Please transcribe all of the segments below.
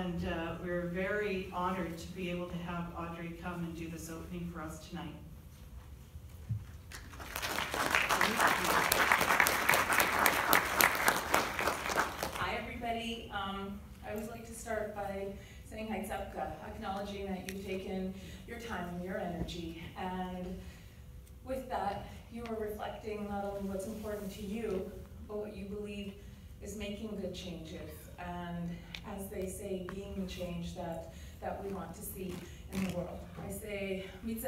And we're very honored to be able to have Audrey come and do this opening for us tonight. Hi everybody. I always like to start by saying hi Tsdzīwk, acknowledging that you've taken your time and your energy, and with that you are reflecting not only what's important to you, but what you believe is making good changes, and as they say, being the change that we want to see in the world. I say, myriad,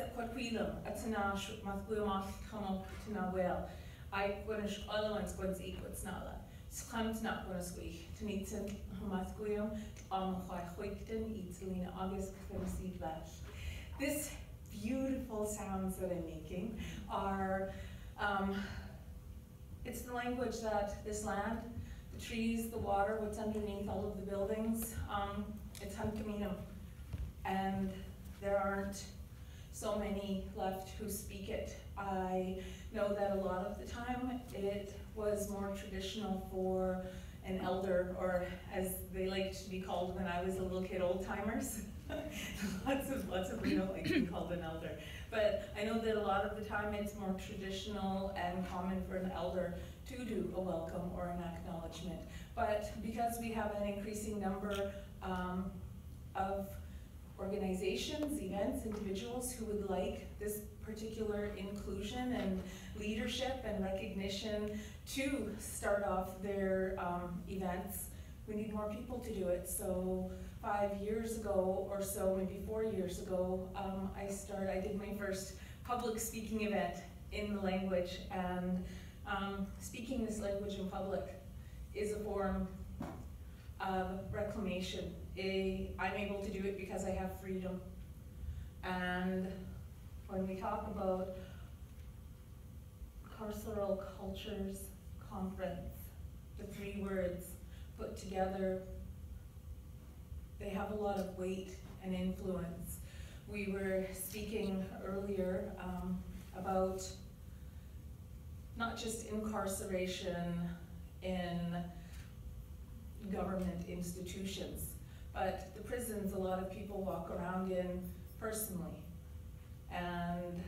This beautiful sounds that I'm making are, it's the language that this land, the trees, the water, what's underneath all of the buildings, it's Unceded. And there aren't so many left who speak it. I know that a lot of the time it was more traditional for an elder, or as they liked to be called when I was a little kid, old timers. lots of we don't like to be called an elder. But I know that a lot of the time it's more traditional and common for an elder to do a welcome or an acknowledgement. But because we have an increasing number of organizations, events, individuals who would like this particular inclusion and leadership and recognition to start off their events, we need more people to do it. So 5 years ago or so, maybe 4 years ago, I did my first public speaking event in the language, and speaking this language in public is a form of reclamation. I'm able to do it because I have freedom. And when we talk about Carceral Cultures Conference, the 3 words put together, they have a lot of weight and influence. We were speaking earlier about not just incarceration in government institutions, but the prisons a lot of people walk around in personally. And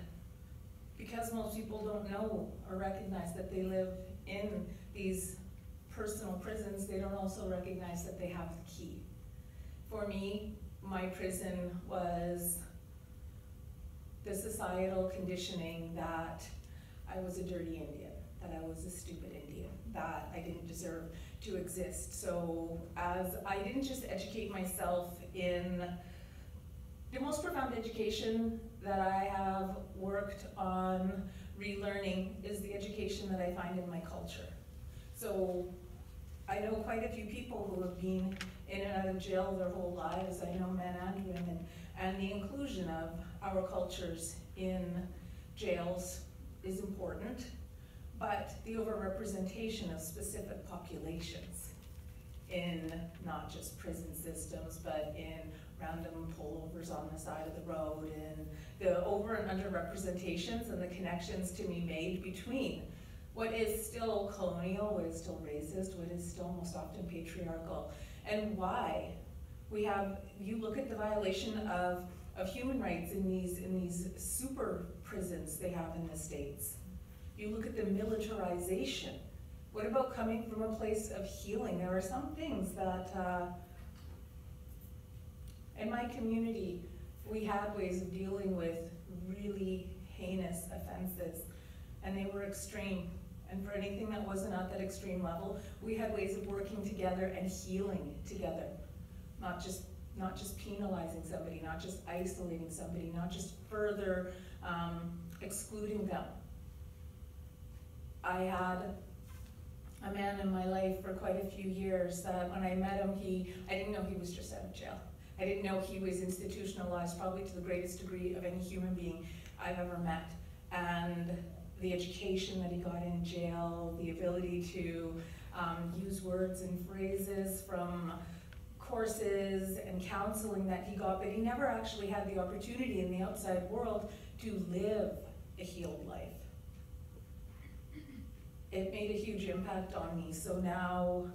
because most people don't know or recognize that they live in these personal prisons, they don't also recognize that they have the key. For me, my prison was the societal conditioning that I was a dirty Indian, that I was a stupid Indian, that I didn't deserve to exist. So as I didn't just educate myself in the most profound education that I have worked on relearning is the education that I find in my culture. So I know quite a few people who have been in and out of jail their whole lives. I know men and women, and the inclusion of our cultures in jails is important, but the overrepresentation of specific populations in not just prison systems, but in random pullovers on the side of the road, and the over and under representations and the connections to be made between what is still colonial, what is still racist, what is still most often patriarchal, and why we have, you look at the violation of human rights in these super prisons they have in the States. You look at the militarization. What about coming from a place of healing? There are some things that, in my community, we had ways of dealing with really heinous offenses, and they were extreme. And for anything that wasn't at that extreme level, we had ways of working together and healing together. Not just penalizing somebody, not just isolating somebody, not just further excluding them. I had a man in my life for quite a few years that when I met him, I didn't know he was just out of jail. I didn't know he was institutionalized, probably to the greatest degree of any human being I've ever met. And the education that he got in jail, the ability to use words and phrases from courses and counseling that he got, but he never actually had the opportunity in the outside world to live a healed life. It made a huge impact on me. So now,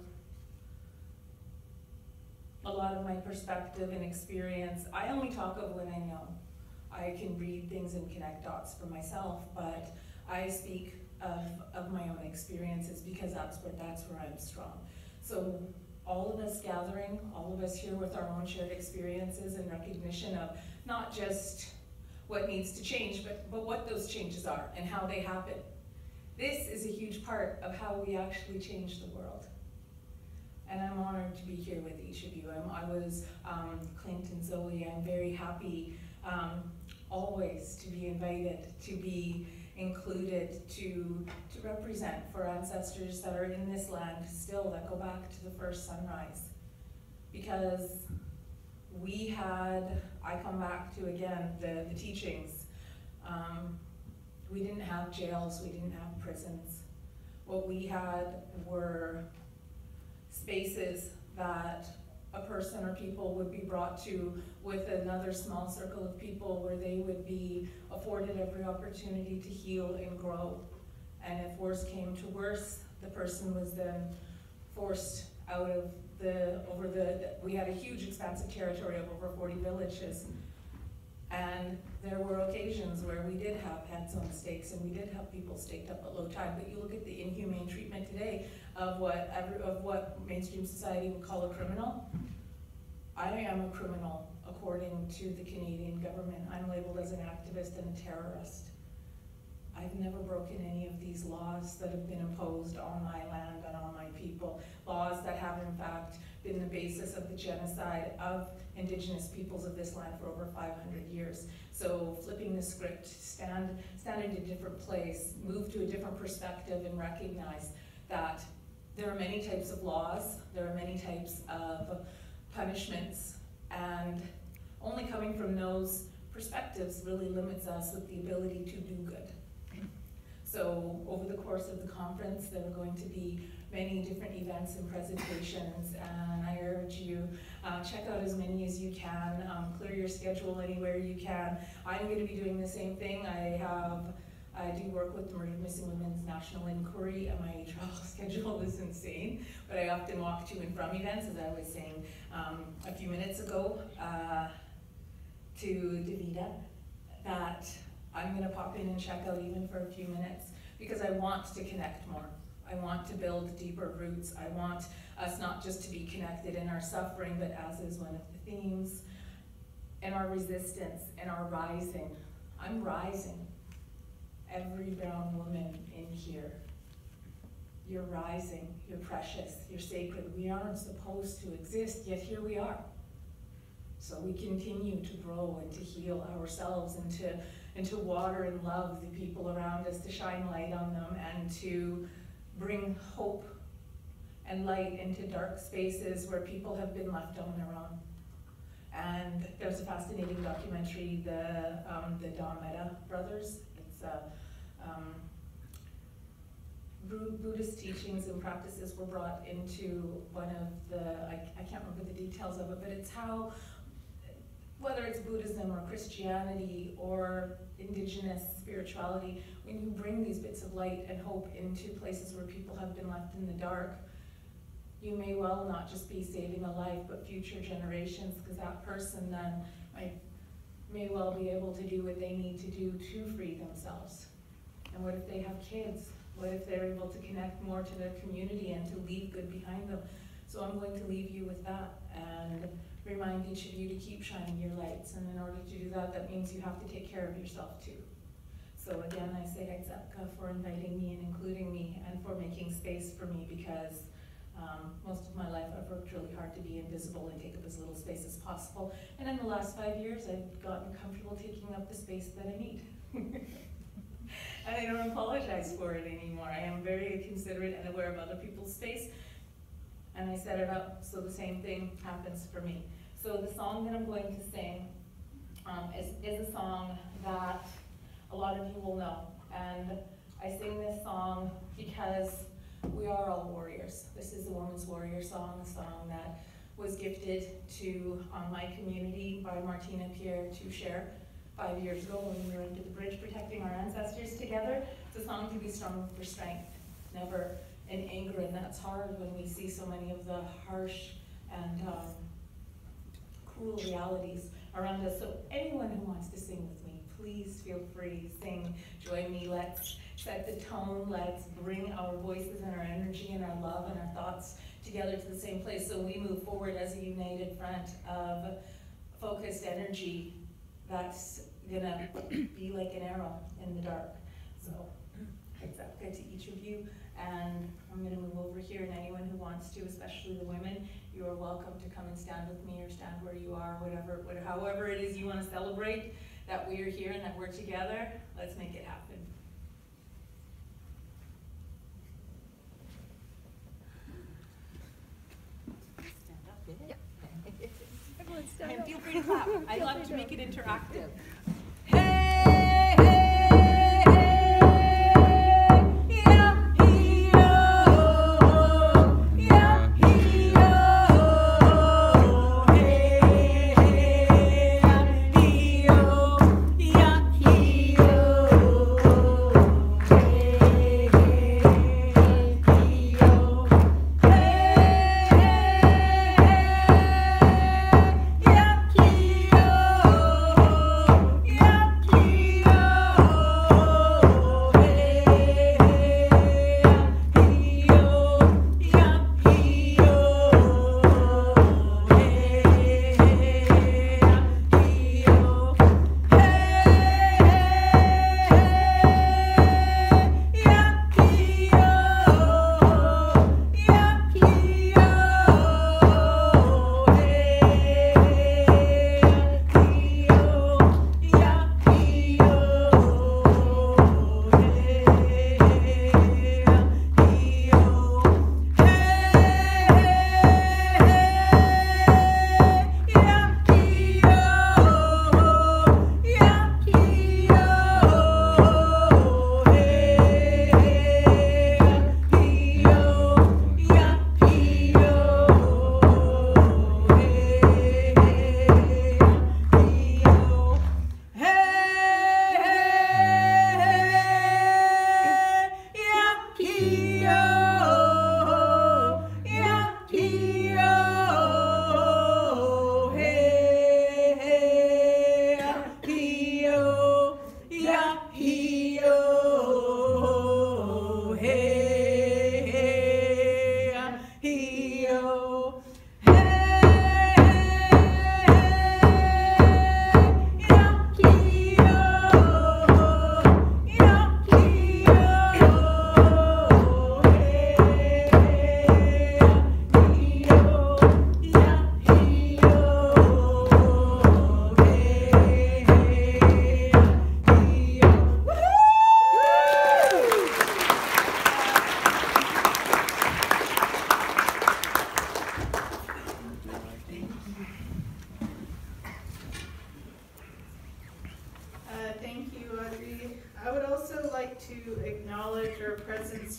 a lot of my perspective and experience, I only talk of what I know. I can read things and connect dots for myself, but I speak of my own experiences because that's where I'm strong. So all of us gathering, all of us here with our own shared experiences and recognition of not just what needs to change, but what those changes are and how they happen. This is a huge part of how we actually change the world. And I'm honored to be here with each of you. I was Clint and Zoe. I'm very happy always to be invited, to be included, to represent for ancestors that are in this land still, that go back to the first sunrise. Because I come back to, again, the teachings. We didn't have jails, we didn't have prisons. What we had were spaces that a person or people would be brought to with another small circle of people where they would be afforded every opportunity to heal and grow. And if worse came to worse, the person was then forced out of we had a huge expansive territory of over 40 villages. And there were occasions where we did have heads on stakes and we did have people staked up at low tide, but you look at the inhumane treatment today of what mainstream society would call a criminal. I am a criminal according to the Canadian government. I'm labeled as an activist and a terrorist. I've never broken any of these laws that have been imposed on my land and on my people. Laws that have in fact been the basis of the genocide of Indigenous peoples of this land for over 500 years. So flipping the script, stand in a different place, move to a different perspective and recognize that there are many types of laws, there are many types of punishments, and only coming from those perspectives really limits us with the ability to do good. So over the course of the conference, there are going to be many different events and presentations, and I urge you, check out as many as you can, clear your schedule anywhere you can. I'm going to be doing the same thing. I do work with the Murdered Missing Women's National Inquiry, and my travel schedule is insane, but I often walk to and from events, as I was saying a few minutes ago to Davida, that I'm going to pop in and check out even for a few minutes because I want to connect more. I want to build deeper roots. I want us not just to be connected in our suffering, but as is one of the themes, in our resistance and our rising. I'm rising. Every brown woman in here. You're rising, you're precious, you're sacred. We aren't supposed to exist, yet here we are. So we continue to grow and to heal ourselves and to water and love the people around us, to shine light on them and to bring hope and light into dark spaces where people have been left on their own. And there's a fascinating documentary, the Don brothers. It's Buddhist teachings and practices were brought into one of the, I can't remember the details of it, but it's how, whether it's Buddhism or Christianity or indigenous spirituality, when you bring these bits of light and hope into places where people have been left in the dark, you may well not just be saving a life, but future generations, because that person then may well be able to do what they need to do to free themselves. And what if they have kids? What if they're able to connect more to their community and to leave good behind them? So I'm going to leave you with that and remind each of you to keep shining your lights. And in order to do that, that means you have to take care of yourself too. So again, I say xʷməthkվəy for inviting me and including me and for making space for me, because most of my life I've worked really hard to be invisible and take up as little space as possible. And in the last 5 years, I've gotten comfortable taking up the space that I need. And I don't apologize for it anymore. I am very considerate and aware of other people's space, and I set it up so the same thing happens for me. So the song that I'm going to sing is a song that a lot of you will know. And I sing this song because we are all warriors. This is a woman's warrior song, a song that was gifted to my community by Martina Pierre to share 5 years ago when we were under the bridge protecting our ancestors together. It's a song to be strong for strength, never in anger, and that's hard when we see so many of the harsh and cool realities around us. So anyone who wants to sing with me, please feel free, sing, join me. Let's set the tone. Let's bring our voices and our energy and our love and our thoughts together to the same place, so we move forward as a united front of focused energy that's gonna be like an arrow in the dark. So xʷməthkվəy to each of you, and I'm gonna move over here, and anyone who wants to, especially the women, you are welcome to come and stand with me or stand where you are, however it is you want to celebrate that we are here and that we're together. Let's make it happen. And feel free to clap. I'd love to make it interactive. Hey, hey, hey, yeah, hee-oh, yeah, hee-oh, hey, hey, yeah, hee-oh, yeah, hee-oh, hey, hey,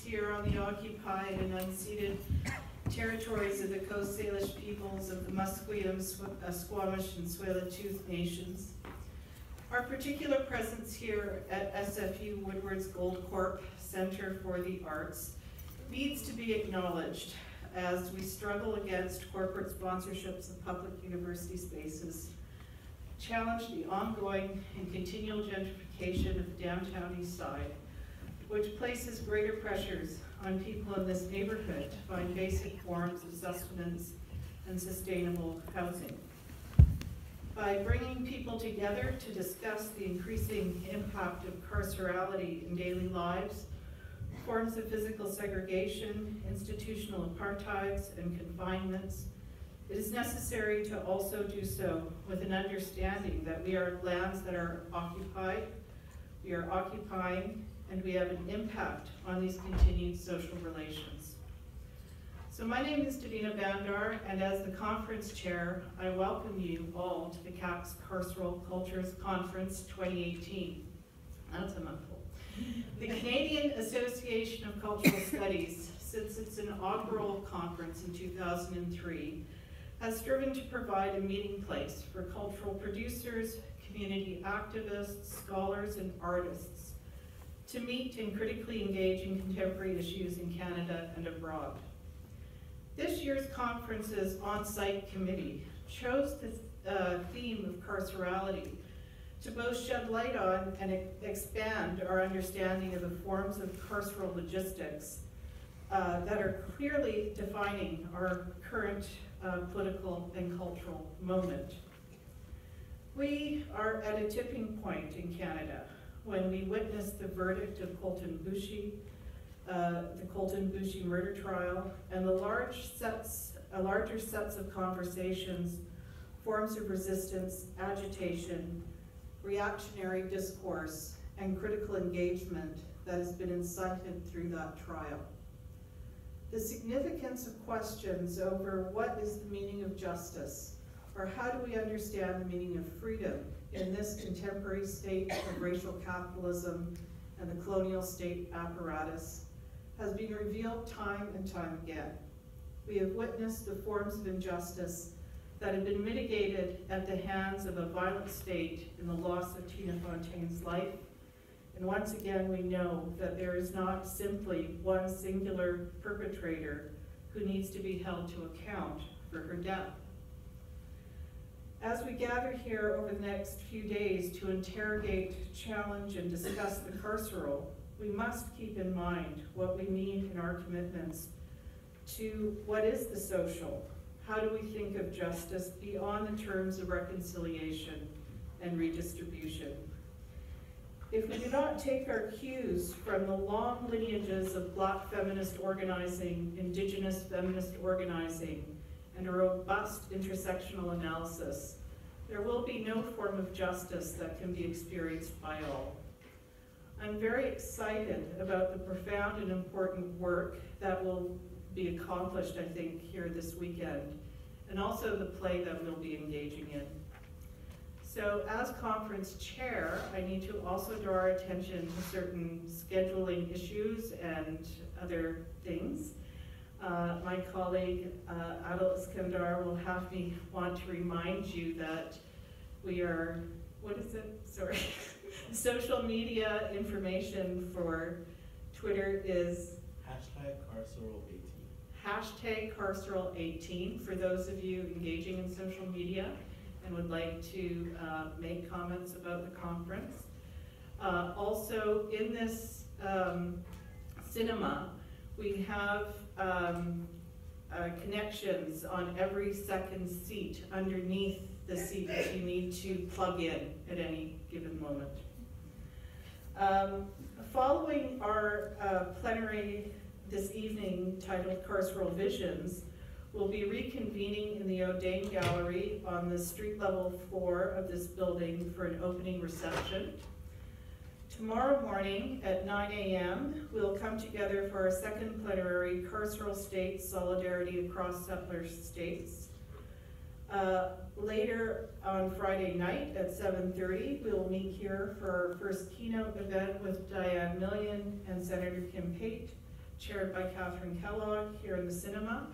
here on the occupied and unceded territories of the Coast Salish peoples of the Musqueam, Squamish, and Tsleil-Waututh nations. Our particular presence here at SFU Woodward's Gold Corp Center for the Arts needs to be acknowledged as we struggle against corporate sponsorships of public university spaces, challenge the ongoing and continual gentrification of the downtown east side, which places greater pressures on people in this neighborhood to find basic forms of sustenance and sustainable housing. By bringing people together to discuss the increasing impact of carcerality in daily lives, forms of physical segregation, institutional apartheids, and confinements, it is necessary to also do so with an understanding that we are lands that are occupied, we are occupying, and we have an impact on these continued social relations. So my name is Dorit Bandar, and as the conference chair, I welcome you all to the CAP's Carceral Cultures Conference 2018. That's a mouthful. The Canadian Association of Cultural Studies, since its inaugural conference in 2003, has striven to provide a meeting place for cultural producers, community activists, scholars, and artists to meet and critically engage in contemporary issues in Canada and abroad. This year's conference's on-site committee chose this theme of carcerality to both shed light on and expand our understanding of the forms of carceral logistics that are clearly defining our current political and cultural moment. We are at a tipping point in Canada when we witness the verdict of Colton Boushie, the Colton Boushie murder trial, and the larger sets of conversations, forms of resistance, agitation, reactionary discourse, and critical engagement that has been incited through that trial. The significance of questions over what is the meaning of justice, or how do we understand the meaning of freedom in this contemporary state of racial capitalism and the colonial state apparatus, has been revealed time and time again. We have witnessed the forms of injustice that have been mitigated at the hands of a violent state in the loss of Tina Fontaine's life. And once again, we know that there is not simply one singular perpetrator who needs to be held to account for her death. As we gather here over the next few days to interrogate, challenge, and discuss the carceral, we must keep in mind what we mean in our commitments to what is the social. How do we think of justice beyond the terms of reconciliation and redistribution? If we do not take our cues from the long lineages of Black feminist organizing, Indigenous feminist organizing, and a robust intersectional analysis, there will be no form of justice that can be experienced by all. I'm very excited about the profound and important work that will be accomplished, I think, here this weekend, and also the play that we'll be engaging in. So as conference chair, I need to also draw our attention to certain scheduling issues and other things. My colleague, Adil Iskandar, will have me want to remind you that we are, what is it? Sorry. Social media information for Twitter is #carceral18. #carceral18 for those of you engaging in social media and would like to make comments about the conference. Also, in this cinema, we have connections on every second seat underneath the seat that you need to plug in at any given moment. Following our plenary this evening titled Carceral Visions, we'll be reconvening in the O'Dane Gallery on the street level floor of this building for an opening reception. Tomorrow morning at 9 a.m., we'll come together for our second plenary, Carceral States Solidarity Across Settler States. Later on Friday night at 7:30, we'll meet here for our first keynote event with Diane Million and Senator Kim Pate, chaired by Catherine Kellogg here in the cinema.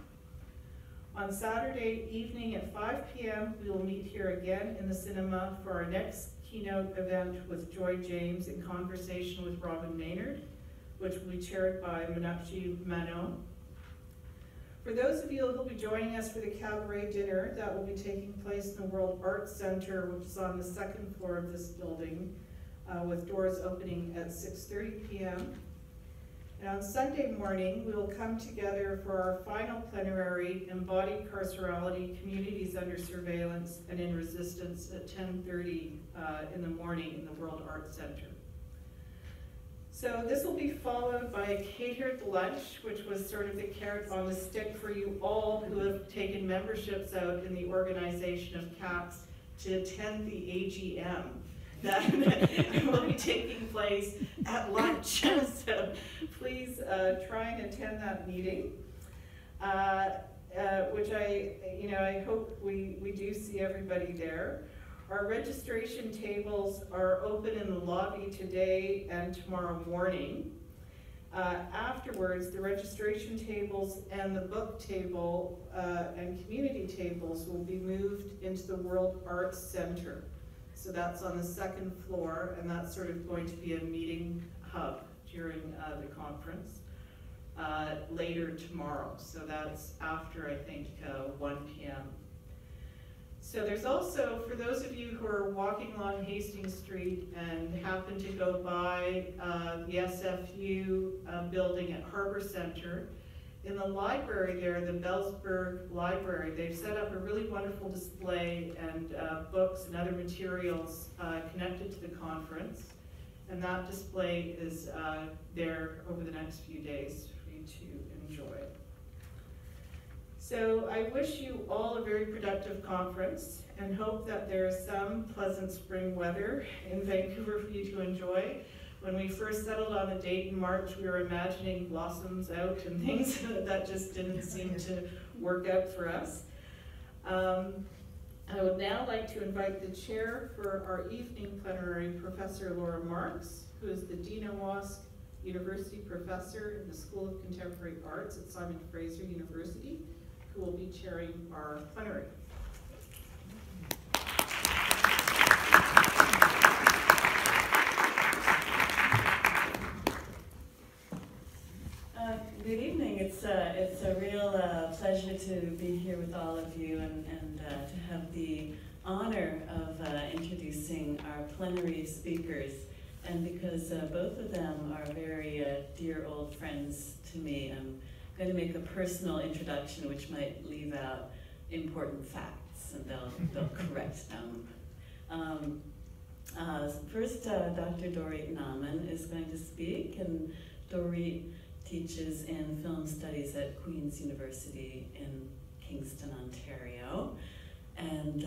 On Saturday evening at 5 p.m., we will meet here again in the cinema for our next keynote event with Joy James in conversation with Robin Maynard, which will be chaired by Meenakshi Mano. For those of you who will be joining us for the cabaret dinner, that will be taking place in the World Arts Center, which is on the second floor of this building, with doors opening at 6:30 p.m. And on Sunday morning, we will come together for our final plenary, Embodied Carcerality, Communities Under Surveillance and in Resistance at 10:30 in the morning in the World Arts Center. So this will be followed by a catered lunch, which was sort of the carrot on the stick for you all who have taken memberships out in the organization of CAPS to attend the AGM. That will be taking place at lunch. So please try and attend that meeting, which I hope we do see everybody there. Our registration tables are open in the lobby today and tomorrow morning. Afterwards, the registration tables and the book table and community tables will be moved into the World Arts Center. So that's on the second floor, and that's sort of going to be a meeting hub during the conference later tomorrow. So that's after, I think, 1 p.m. So there's also, for those of you who are walking along Hastings Street and happen to go by the SFU building at Harbor Center, in the library there, the Bellsburg Library, they've set up a really wonderful display and books and other materials connected to the conference. And that display is there over the next few days for you to enjoy. So I wish you all a very productive conference and hope that there is some pleasant spring weather in Vancouver for you to enjoy. When we first settled on the date in March, we were imagining blossoms out and things that just didn't seem to work out for us. I would now like to invite the chair for our evening plenary, Professor Laura Marks, who is the Dean Owask University Professor in the School of Contemporary Arts at Simon Fraser University, who will be chairing our plenary. Good evening. It's a real pleasure to be here with all of you and to have the honor of introducing our plenary speakers. And because both of them are very dear old friends to me, I'm going to make a personal introduction which might leave out important facts, and they'll correct them. First, Dr. Dorit Naaman is going to speak, and Dorit teaches in film studies at Queen's University in Kingston, Ontario, and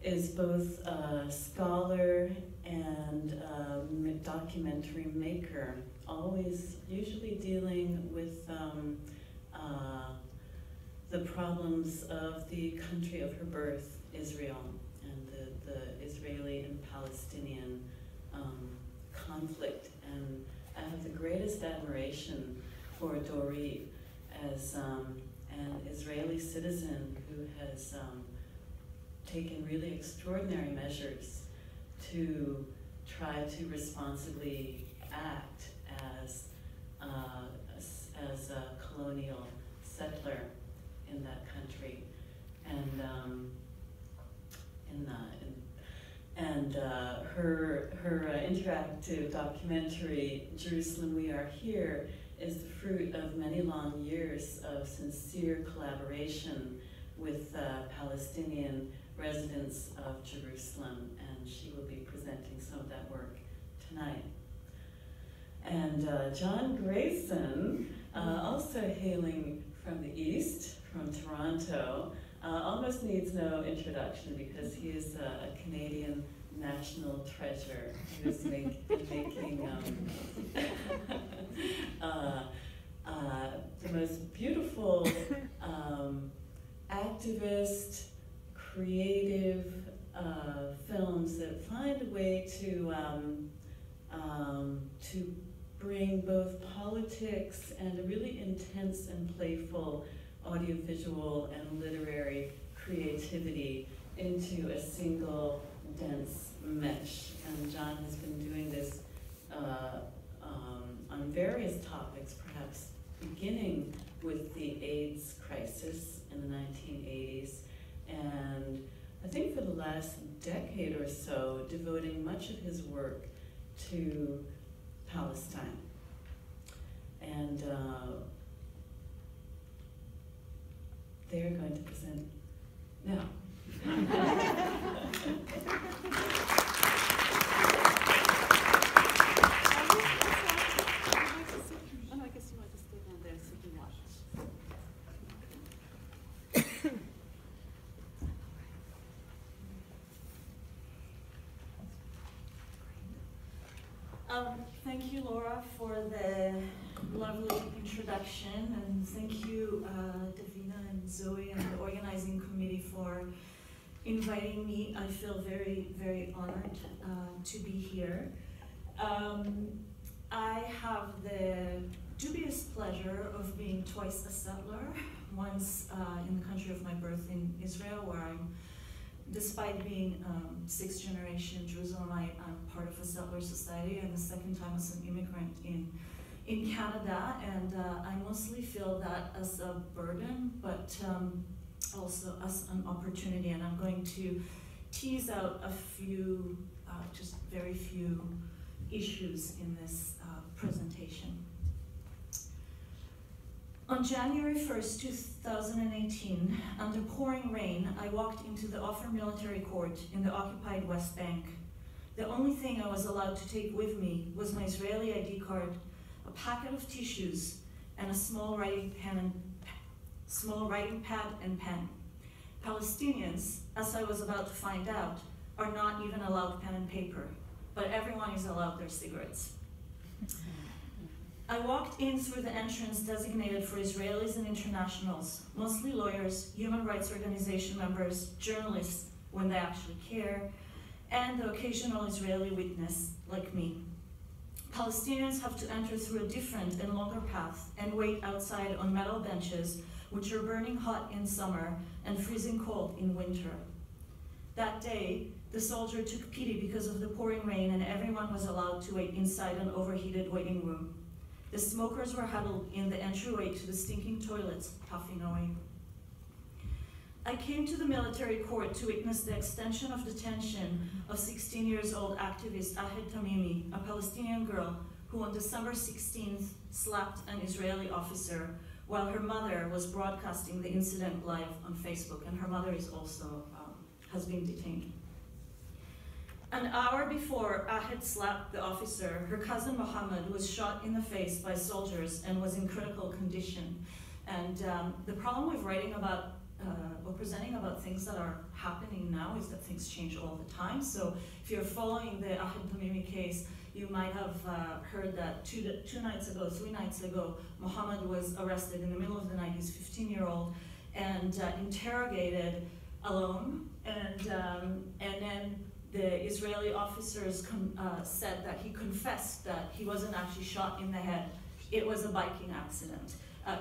is both a scholar and a documentary maker, always usually dealing with the problems of the country of her birth, Israel, and the Israeli and Palestinian conflict. And I have the greatest admiration for Dorit as an Israeli citizen who has taken really extraordinary measures to try to responsibly act as a colonial settler in that country, and her interactive documentary, Jerusalem We Are Here, is the fruit of many long years of sincere collaboration with Palestinian residents of Jerusalem, and she will be presenting some of that work tonight. And John Greyson, also hailing from the East, from Toronto, almost needs no introduction because he is a Canadian national treasure who's making the most beautiful activist, creative films that find a way to bring both politics and a really intense and playful audiovisual and literary creativity into a single dense mesh. And John has been doing this on various topics, perhaps beginning with the AIDS crisis in the 1980s, and I think for the last decade or so, devoting much of his work to Palestine. And they're going to present now. Thank you, Laura, for the lovely introduction, and thank you, Davina and Zoe and the organizing committee for inviting me. I feel very, very honored to be here. I have the dubious pleasure of being twice a settler, once in the country of my birth in Israel, where I'm, despite being sixth generation Jerusalem, I'm part of a settler society, and the second time as an immigrant in Canada, and I mostly feel that as a burden, but also as an opportunity, and I'm going to tease out a few, just very few issues in this presentation. On January 1st, 2018, under pouring rain, I walked into the Offer Military Court in the occupied West Bank. The only thing I was allowed to take with me was my Israeli ID card, a packet of tissues, and a small writing pad and pen. Palestinians, as I was about to find out, are not even allowed pen and paper, but everyone is allowed their cigarettes. I walked in through the entrance designated for Israelis and internationals, mostly lawyers, human rights organization members, journalists, when they actually care, and the occasional Israeli witness, like me. Palestinians have to enter through a different and longer path and wait outside on metal benches, which are burning hot in summer and freezing cold in winter. That day, the soldier took pity because of the pouring rain, and everyone was allowed to wait inside an overheated waiting room. The smokers were huddled in the entryway to the stinking toilets, puffing away. I came to the military court to witness the extension of detention of 16-year-old activist Ahed Tamimi, a Palestinian girl who on December 16th slapped an Israeli officer while her mother was broadcasting the incident live on Facebook, and her mother is also has been detained. An hour before Ahed slapped the officer, her cousin Mohammed was shot in the face by soldiers and was in critical condition. And the problem with writing about or presenting about things that are happening now is that things change all the time. So if you're following the Ahed Tamimi case, you might have heard that 3 nights ago, Mohammed was arrested in the middle of the night. He's 15-year-old and interrogated alone, and then the Israeli officers said that he confessed that he wasn't actually shot in the head. It was a biking accident.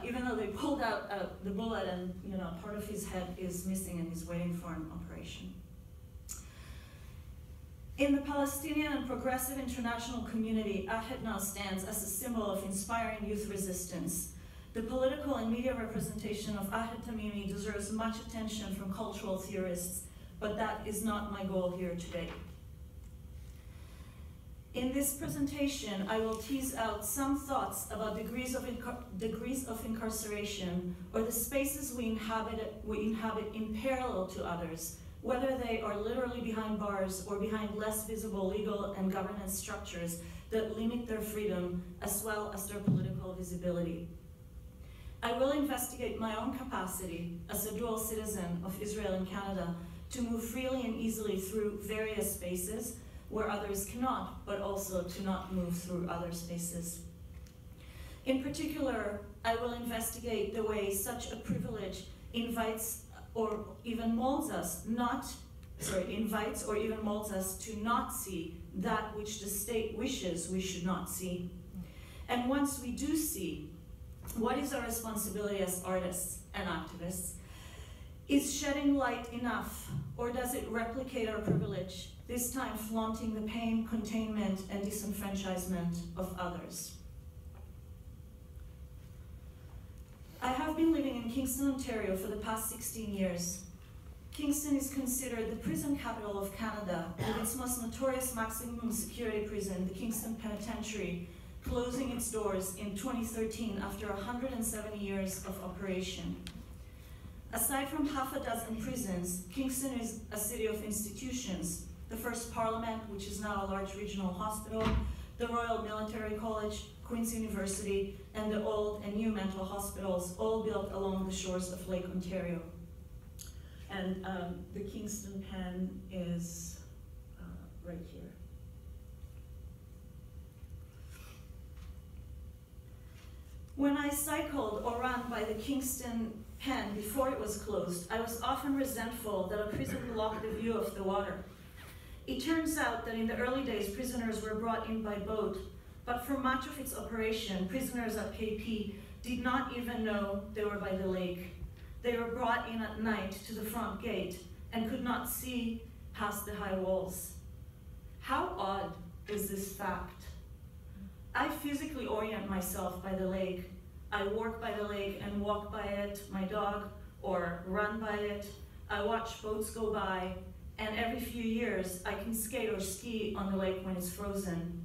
Even though they pulled out the bullet and part of his head is missing and he's waiting for an operation. In the Palestinian and progressive international community, Ahed now stands as a symbol of inspiring youth resistance. The political and media representation of Ahed Tamimi deserves much attention from cultural theorists, but that is not my goal here today. In this presentation, I will tease out some thoughts about degrees of incarceration, or the spaces we inhabit in parallel to others, whether they are literally behind bars or behind less visible legal and governance structures that limit their freedom as well as their political visibility. I will investigate my own capacity as a dual citizen of Israel and Canada to move freely and easily through various spaces where others cannot, but also to not move through other spaces. In particular, I will investigate the way such a privilege invites or even molds us to not see that which the state wishes we should not see. And once we do see, what is our responsibility as artists and activists? Is shedding light enough, or does it replicate our privilege, this time flaunting the pain, containment, and disenfranchisement of others? I have been living in Kingston, Ontario for the past 16 years. Kingston is considered the prison capital of Canada, with its most notorious maximum security prison, the Kingston Penitentiary, closing its doors in 2013 after 170 years of operation. Aside from half a dozen prisons, Kingston is a city of institutions. The first Parliament, which is now a large regional hospital, the Royal Military College, Queen's University, and the old and new mental hospitals, all built along the shores of Lake Ontario. And the Kingston Pen is right here. When I cycled or ran by the Kingston Pen before it was closed, I was often resentful that a prison blocked the view of the water. It turns out that in the early days, prisoners were brought in by boat, but for much of its operation, prisoners at KP did not even know they were by the lake. They were brought in at night to the front gate and could not see past the high walls. How odd is this fact? I physically orient myself by the lake. I work by the lake and walk by it, my dog, or run by it. I watch boats go by, and every few years I can skate or ski on the lake when it's frozen.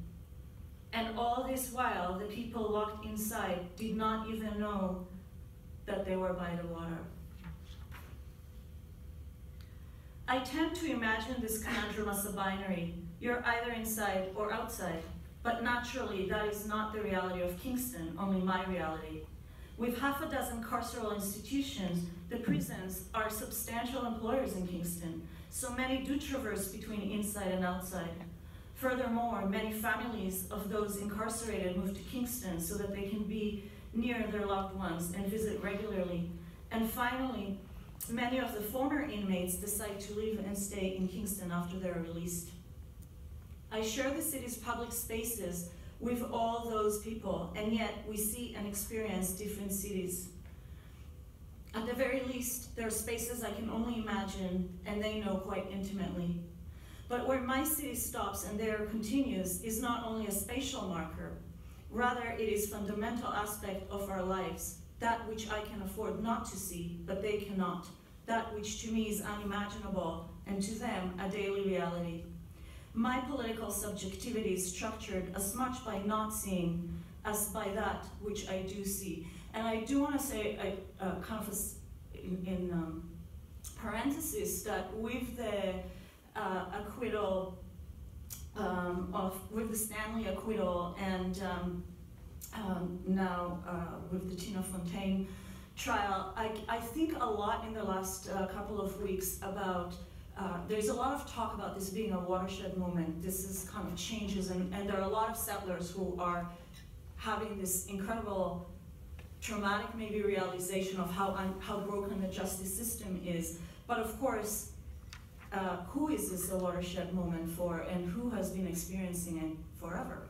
And all this while, the people locked inside did not even know that they were by the water. I tend to imagine this conundrum as a binary. You're either inside or outside, but naturally that is not the reality of Kingston, only my reality. With half a dozen carceral institutions, the prisons are substantial employers in Kingston, so many do traverse between inside and outside. Furthermore, many families of those incarcerated move to Kingston so that they can be near their loved ones and visit regularly. And finally, many of the former inmates decide to live and stay in Kingston after they're released. I share the city's public spaces with all those people, and yet we see and experience different cities. At the very least, there are spaces I can only imagine and they know quite intimately. But where my city stops and there continues is not only a spatial marker, rather it is a fundamental aspect of our lives, that which I can afford not to see, but they cannot, that which to me is unimaginable, and to them a daily reality. My political subjectivity is structured as much by not seeing as by that which I do see. And I do want to say, kind of in parentheses, that with the acquittal, with the Stanley acquittal, and now with the Tina Fontaine trial, I think a lot in the last couple of weeks about there's a lot of talk about this being a watershed moment. This is kind of changes, and there are a lot of settlers who are having this incredible traumatic maybe realization of how broken the justice system is. But of course, who is this a watershed moment for, and who has been experiencing it forever?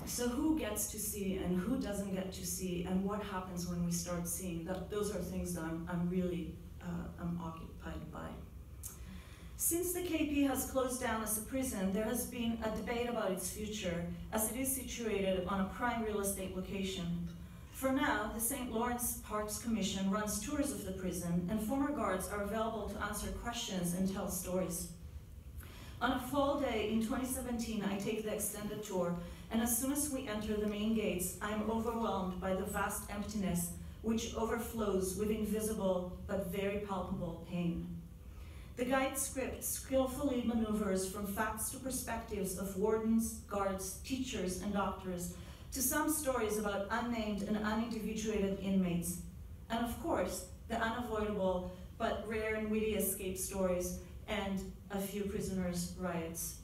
So who gets to see and who doesn't get to see, and what happens when we start seeing? Those are things that I'm really occupied by. Since the KP has closed down as a prison, there has been a debate about its future, as it is situated on a prime real estate location. For now, the St. Lawrence Parks Commission runs tours of the prison, and former guards are available to answer questions and tell stories. On a fall day in 2017, I take the extended tour, and as soon as we enter the main gates, I am overwhelmed by the vast emptiness which overflows with invisible but very palpable pain. The guide script skillfully maneuvers from facts to perspectives of wardens, guards, teachers, and doctors, to some stories about unnamed and unindividuated inmates, and of course, the unavoidable but rare and witty escape stories, and a few prisoners' riots.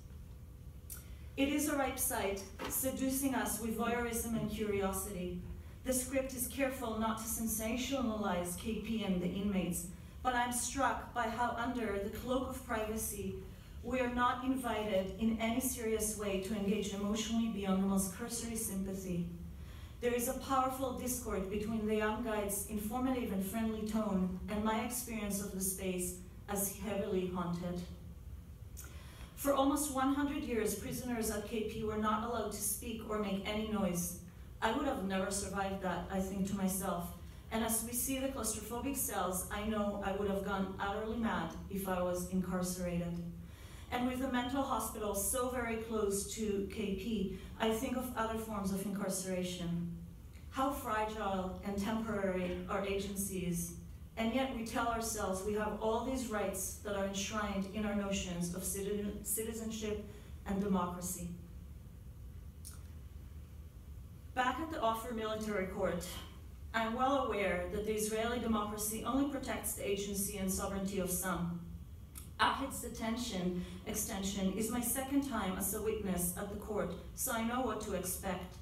It is a ripe sight, seducing us with voyeurism and curiosity. The script is careful not to sensationalize KP and the inmates, but I'm struck by how under the cloak of privacy, we are not invited in any serious way to engage emotionally beyond the most cursory sympathy. There is a powerful discord between the young guide's informative and friendly tone and my experience of the space as heavily haunted. For almost 100 years, prisoners at KP were not allowed to speak or make any noise. I would have never survived that, I think to myself. And as we see the claustrophobic cells, I know I would have gone utterly mad if I was incarcerated. And with the mental hospital so very close to KP, I think of other forms of incarceration. How fragile and temporary our agency is, and yet we tell ourselves we have all these rights that are enshrined in our notions of citizenship and democracy. Back at the Offer Military Court, I'm well aware that the Israeli democracy only protects the agency and sovereignty of some. Ahed's detention extension is my second time as a witness at the court, so I know what to expect.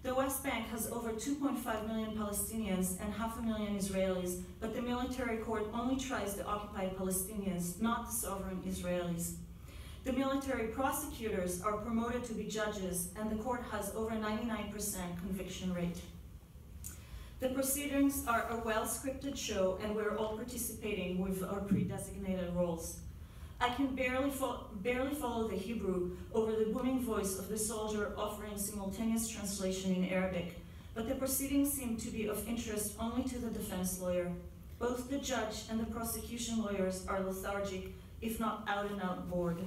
The West Bank has over 2.5 million Palestinians and 500,000 Israelis, but the military court only tries the occupied Palestinians, not the sovereign Israelis. The military prosecutors are promoted to be judges, and the court has over 99% conviction rate. The proceedings are a well-scripted show, and we're all participating with our pre-designated roles. I can barely follow the Hebrew over the booming voice of the soldier offering simultaneous translation in Arabic, but the proceedings seemed to be of interest only to the defense lawyer. Both the judge and the prosecution lawyers are lethargic, if not out and out bored.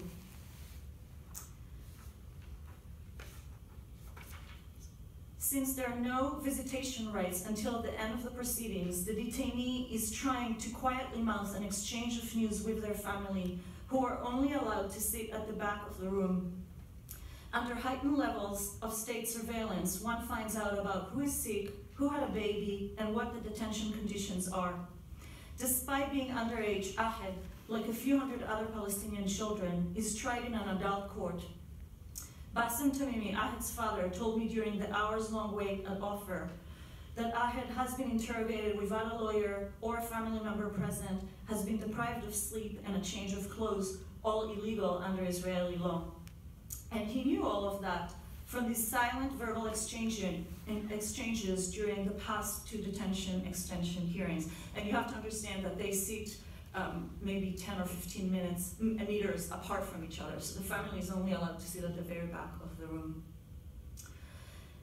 Since there are no visitation rights until the end of the proceedings, the detainee is trying to quietly mouth an exchange of news with their family, who are only allowed to sit at the back of the room. Under heightened levels of state surveillance, one finds out about who is sick, who had a baby, and what the detention conditions are. Despite being underage, Ahed, like a few hundred other Palestinian children, is tried in an adult court. Bassem Tamimi, Ahed's father, told me during the hours-long wait at Offer that Ahed has been interrogated without a lawyer or a family member present, has been deprived of sleep and a change of clothes, all illegal under Israeli law. And he knew all of that from these silent verbal exchanges during the past two detention extension hearings. And you have to understand that they sit maybe 10 or 15 meters apart from each other. So the family is only allowed to sit at the very back of the room.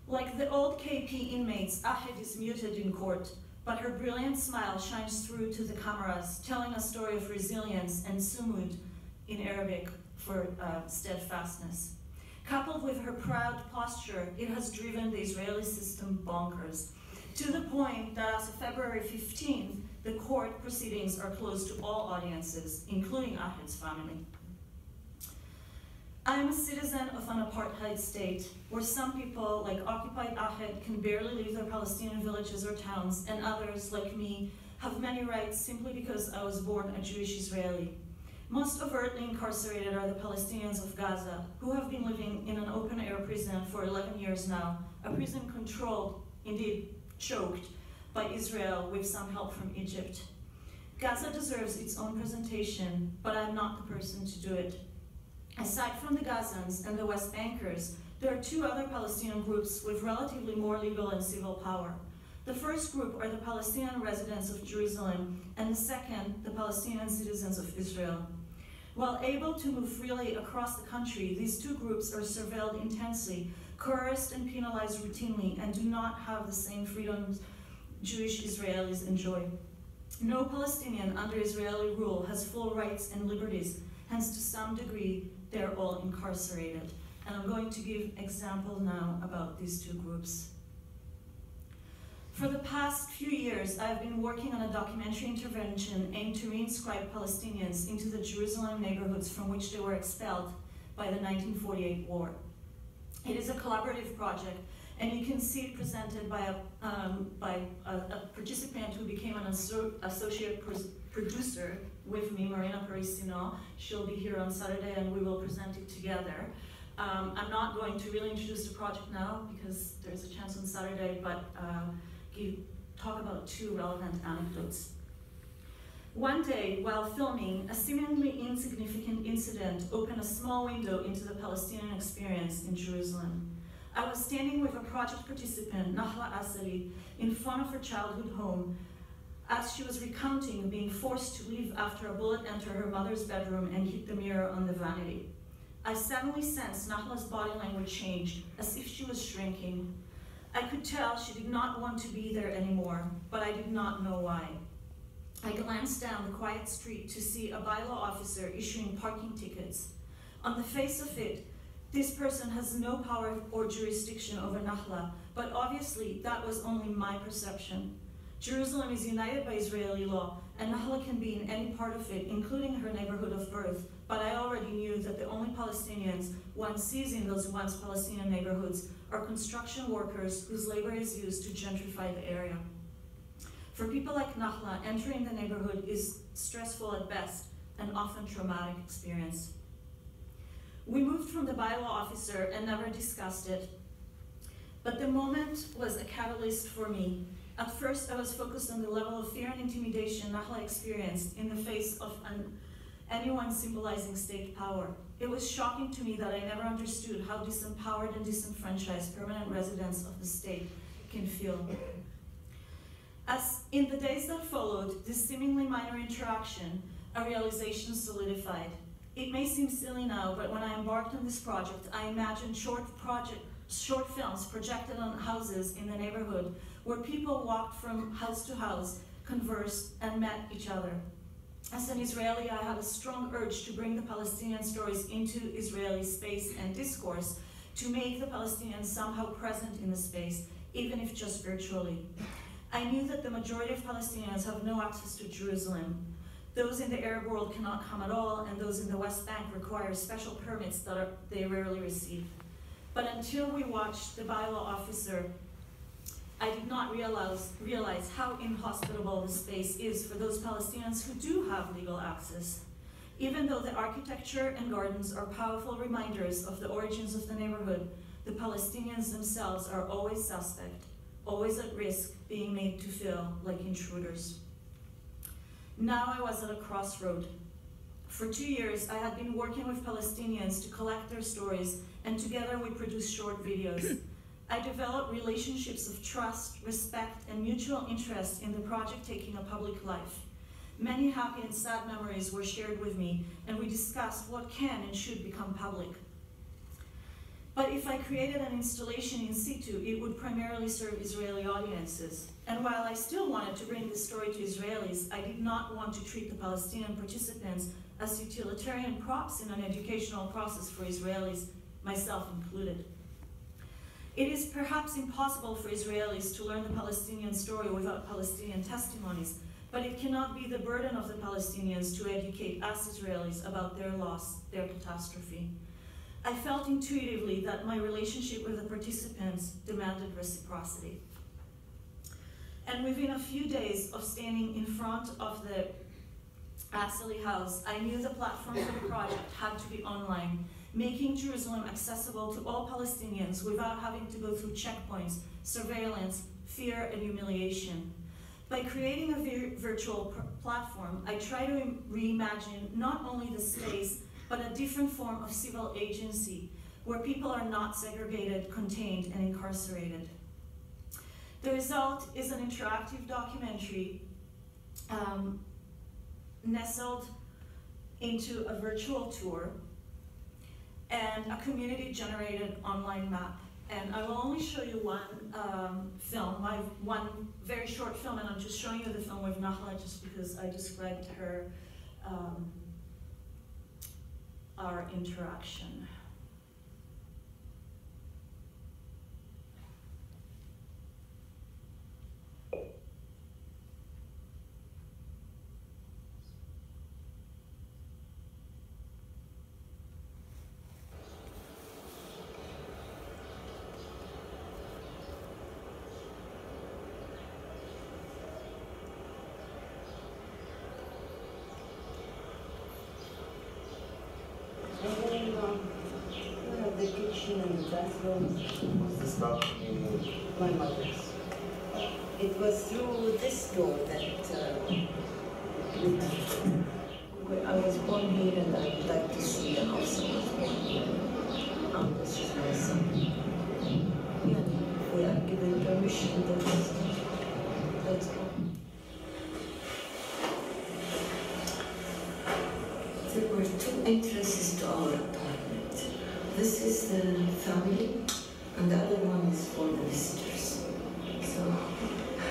Like the old KP inmates, Ahed is muted in court, but her brilliant smile shines through to the cameras, telling a story of resilience and sumud in Arabic for steadfastness. Coupled with her proud posture, it has driven the Israeli system bonkers, to the point that as of February 15, the court proceedings are closed to all audiences, including Ahed's family. I am a citizen of an apartheid state, where some people, like occupied Ahed, can barely leave their Palestinian villages or towns, and others, like me, have many rights simply because I was born a Jewish Israeli. Most overtly incarcerated are the Palestinians of Gaza, who have been living in an open-air prison for 11 years now, a prison controlled, indeed choked, by Israel with some help from Egypt. Gaza deserves its own presentation, but I'm not the person to do it. Aside from the Gazans and the West Bankers, there are two other Palestinian groups with relatively more legal and civil power. The first group are the Palestinian residents of Jerusalem, and the second, the Palestinian citizens of Israel. While able to move freely across the country, these two groups are surveilled intensely, coerced and penalized routinely, and do not have the same freedoms Jewish Israelis enjoy. No Palestinian under Israeli rule has full rights and liberties, hence to some degree they're all incarcerated. And I'm going to give examples now about these two groups. For the past few years, I've been working on a documentary intervention aimed to reinscribe Palestinians into the Jerusalem neighborhoods from which they were expelled by the 1948 war. It is a collaborative project, and you can see it presented by a participant who became an associate producer with me, Marina Parisino. She'll be here on Saturday, and we will present it together. I'm not going to really introduce the project now because there's a chance on Saturday, but talk about two relevant anecdotes. One day, while filming, a seemingly insignificant incident opened a small window into the Palestinian experience in Jerusalem. I was standing with a project participant, Nahla Asali, in front of her childhood home as she was recounting being forced to leave after a bullet entered her mother's bedroom and hit the mirror on the vanity. I suddenly sensed Nahla's body language change, as if she was shrinking. I could tell she did not want to be there anymore, but I did not know why. I glanced down the quiet street to see a bylaw officer issuing parking tickets. On the face of it, this person has no power or jurisdiction over Nahla, but obviously that was only my perception. Jerusalem is united by Israeli law, and Nahla can be in any part of it, including her neighborhood of birth, but I already knew that the only Palestinians one sees in those once Palestinian neighborhoods are construction workers whose labor is used to gentrify the area. For people like Nahla, entering the neighborhood is stressful at best and often traumatic experience. We moved from the bylaw officer and never discussed it, but the moment was a catalyst for me. At first, I was focused on the level of fear and intimidation Nahla experienced in the face of anyone symbolizing state power. It was shocking to me that I never understood how disempowered and disenfranchised permanent residents of the state can feel. As in the days that followed this seemingly minor interaction, a realization solidified. It may seem silly now, but when I embarked on this project, I imagined short short films projected on houses in the neighborhood where people walked from house to house, conversed, and met each other. As an Israeli, I had a strong urge to bring the Palestinian stories into Israeli space and discourse, to make the Palestinians somehow present in the space, even if just virtually. I knew that the majority of Palestinians have no access to Jerusalem. Those in the Arab world cannot come at all, and those in the West Bank require special permits that they rarely receive. But until we watched the bylaw officer, I did not realize how inhospitable the space is for those Palestinians who do have legal access. Even though the architecture and gardens are powerful reminders of the origins of the neighborhood, the Palestinians themselves are always suspect, always at risk, being made to feel like intruders. Now I was at a crossroad. For 2 years, I had been working with Palestinians to collect their stories, and together we produced short videos. I developed relationships of trust, respect, and mutual interest in the project taking a public life. Many happy and sad memories were shared with me, and we discussed what can and should become public. But if I created an installation in situ, it would primarily serve Israeli audiences. And while I still wanted to bring this story to Israelis, I did not want to treat the Palestinian participants as utilitarian props in an educational process for Israelis, myself included. It is perhaps impossible for Israelis to learn the Palestinian story without Palestinian testimonies, but it cannot be the burden of the Palestinians to educate us Israelis about their loss, their catastrophe. I felt intuitively that my relationship with the participants demanded reciprocity. And within a few days of standing in front of the Tsleil House, I knew the platform for the project had to be online, making Jerusalem accessible to all Palestinians without having to go through checkpoints, surveillance, fear, and humiliation. By creating a virtual platform, I try to reimagine not only the space, but a different form of civil agency, where people are not segregated, contained, and incarcerated. The result is an interactive documentary nestled into a virtual tour and a community-generated online map. And I will only show you one film, one very short film, and I'm just showing you the film with Naaman just because I described her, our interaction. The kitchen and the bathroom. Was this balcony? My mother's. It was through this door that I was born here, and I would like to see the house I was born here. This is my son. Yeah, we are given permission, let's go. There were two entrances to our apartment. This is the family, and the other one is for the visitors. So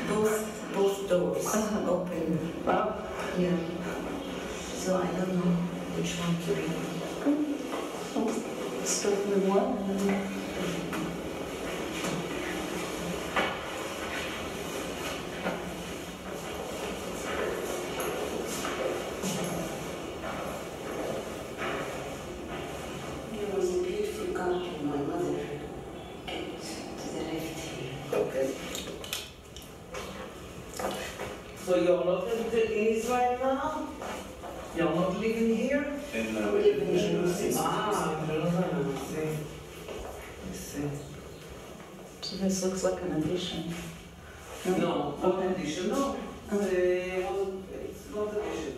both doors open. Wow. Yeah. So I don't know which one to read. I'll start with one and then... So you're not in Israel now? You're not living here? We live in Jerusalem. Ah, Jerusalem, I see. So this looks like an addition. No, not addition, no. It's not addition.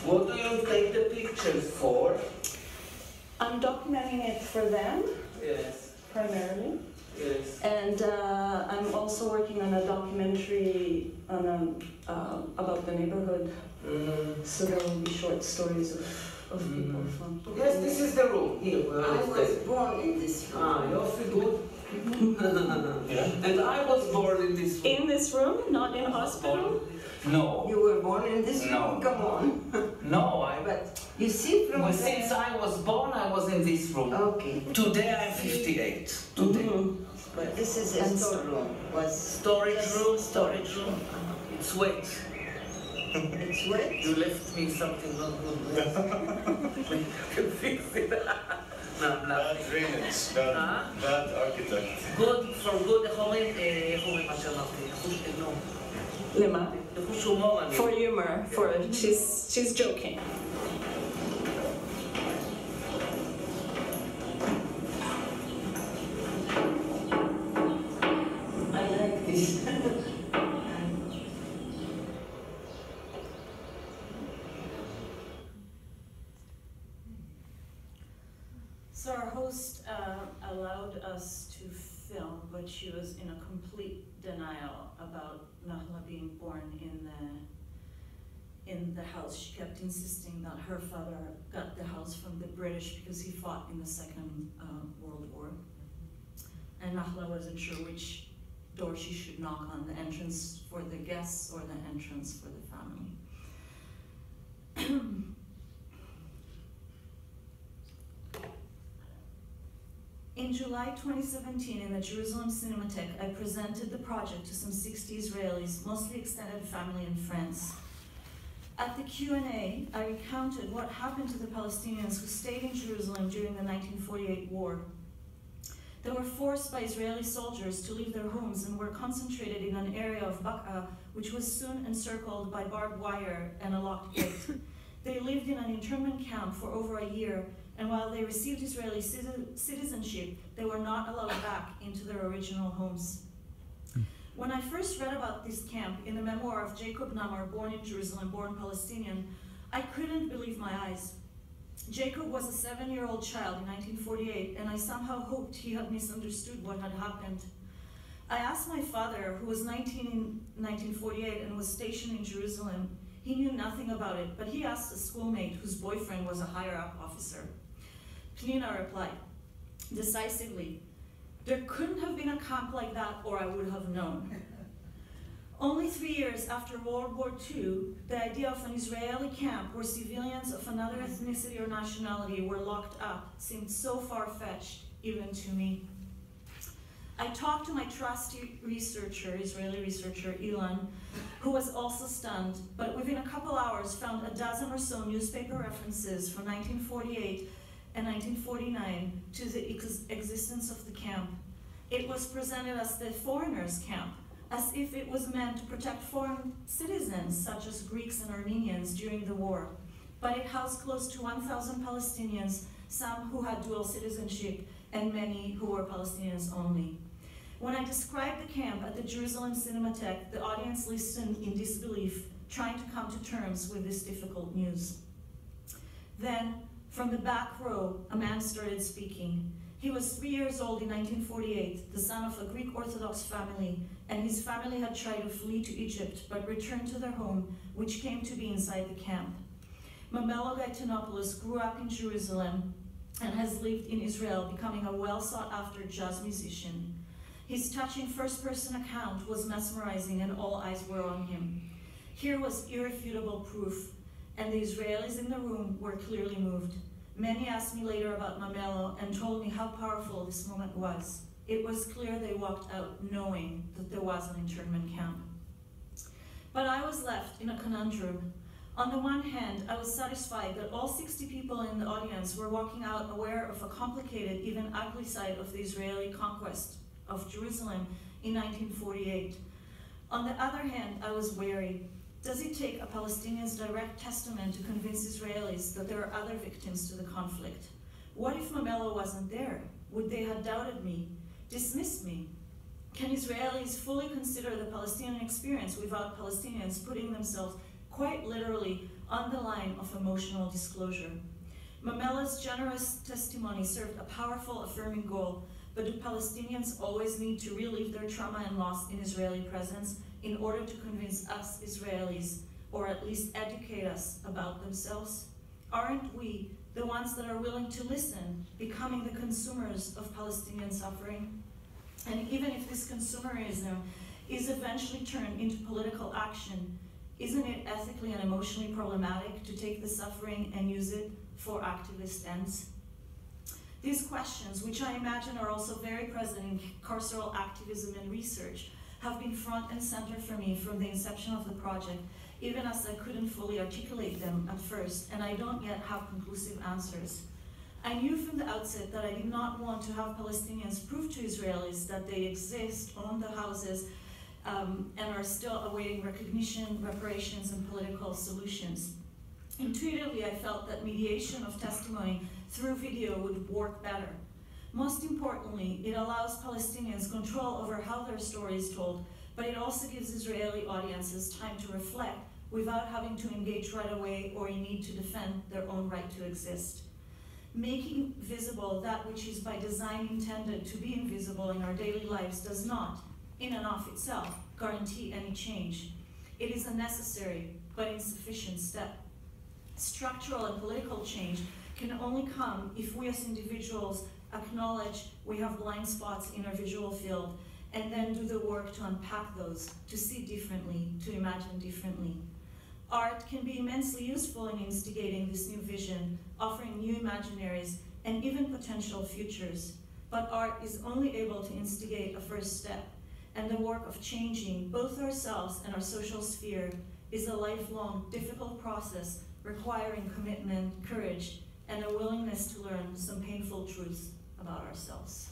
What do you take the pictures for? I'm documenting it for them, Yes. primarily. Yes. And I'm also working on a documentary on about the neighborhood. So there will be short stories of people from. Yes, this is the room here. Where I was born in this room. Ah, you're feel good. And I was born in this room. In this room, not in a hospital? No. You were born in this room? No. Come on. No, But you see from well, the... since I was born, I was in this room. Okay. Today I'm 58. Today. But this is a storeroom. Storage room. It's wet. It's wet? You left me something not good. You can fix it. No, no. Bad drainage, bad architect. Good, for good, איך אומרים מה שאמרתי? no. למה? לחוש הומור אני. For humor, she's joking. I like this. So our host allowed us to film, but she was in a complete denial about Nahla being born in the house. She kept insisting that her father got the house from the British because he fought in the Second World War. And Nahla wasn't sure which door she should knock on, the entrance for the guests or the entrance for the family. In July 2017, in the Jerusalem Cinematheque, I presented the project to some 60 Israelis, mostly extended family and friends. At the Q&A, I recounted what happened to the Palestinians who stayed in Jerusalem during the 1948 war. They were forced by Israeli soldiers to leave their homes and were concentrated in an area of Baq'a, which was soon encircled by barbed wire and a locked gate. They lived in an internment camp for over a year, and while they received Israeli citizenship, they were not allowed back into their original homes. When I first read about this camp in the memoir of Jacob Namar, born in Jerusalem, born Palestinian, I couldn't believe my eyes. Jacob was a 7-year-old child in 1948, and I somehow hoped he had misunderstood what had happened. I asked my father, who was 19 in 1948 and was stationed in Jerusalem. He knew nothing about it, but he asked a schoolmate whose boyfriend was a higher-up officer. Pnina replied, decisively, there couldn't have been a camp like that or I would have known. Only 3 years after World War II, the idea of an Israeli camp where civilians of another ethnicity or nationality were locked up seemed so far-fetched, even to me. I talked to my trusty researcher, Israeli researcher, Ilan, who was also stunned, but within a couple hours found a dozen or so newspaper references from 1948 and 1949 to the existence of the camp. It was presented as the foreigners' camp, as if it was meant to protect foreign citizens, such as Greeks and Armenians during the war. But it housed close to 1,000 Palestinians, some who had dual citizenship, and many who were Palestinians only. When I described the camp at the Jerusalem Cinematheque, the audience listened in disbelief, trying to come to terms with this difficult news. Then, from the back row, a man started speaking. He was 3 years old in 1948, the son of a Greek Orthodox family, and his family had tried to flee to Egypt, but returned to their home, which came to be inside the camp. Mamelo Gaitanopoulos grew up in Jerusalem and has lived in Israel, becoming a well-sought-after jazz musician. His touching first-person account was mesmerizing, and all eyes were on him. Here was irrefutable proof, and the Israelis in the room were clearly moved. Many asked me later about Mamelo and told me how powerful this moment was. It was clear they walked out knowing that there was an internment camp. But I was left in a conundrum. On the one hand, I was satisfied that all 60 people in the audience were walking out aware of a complicated, even ugly side of the Israeli conquest of Jerusalem in 1948. On the other hand, I was wary. Does it take a Palestinian's direct testament to convince Israelis that there are other victims to the conflict? What if Mamelo wasn't there? Would they have doubted me, dismissed me? Can Israelis fully consider the Palestinian experience without Palestinians putting themselves quite literally on the line of emotional disclosure? Mamelo's generous testimony served a powerful affirming goal, but do Palestinians always need to relive their trauma and loss in Israeli presence in order to convince us Israelis, or at least educate us about themselves? Aren't we, the ones that are willing to listen, becoming the consumers of Palestinian suffering? And even if this consumerism is eventually turned into political action, isn't it ethically and emotionally problematic to take the suffering and use it for activist ends? These questions, which I imagine are also very present in carceral activism and research, have been front and center for me from the inception of the project, even as I couldn't fully articulate them at first, and I don't yet have conclusive answers. I knew from the outset that I did not want to have Palestinians prove to Israelis that they exist, own the houses, and are still awaiting recognition, reparations, and political solutions. Intuitively, I felt that mediation of testimony through video would work better. Most importantly, it allows Palestinians control over how their story is told, but it also gives Israeli audiences time to reflect without having to engage right away or a need to defend their own right to exist. Making visible that which is by design intended to be invisible in our daily lives does not, in and of itself, guarantee any change. It is a necessary but insufficient step. Structural and political change can only come if we as individuals acknowledge we have blind spots in our visual field and then do the work to unpack those, to see differently, to imagine differently. Art can be immensely useful in instigating this new vision, offering new imaginaries and even potential futures. But art is only able to instigate a first step, and the work of changing both ourselves and our social sphere is a lifelong, difficult process requiring commitment, courage, and a willingness to learn some painful truths about ourselves.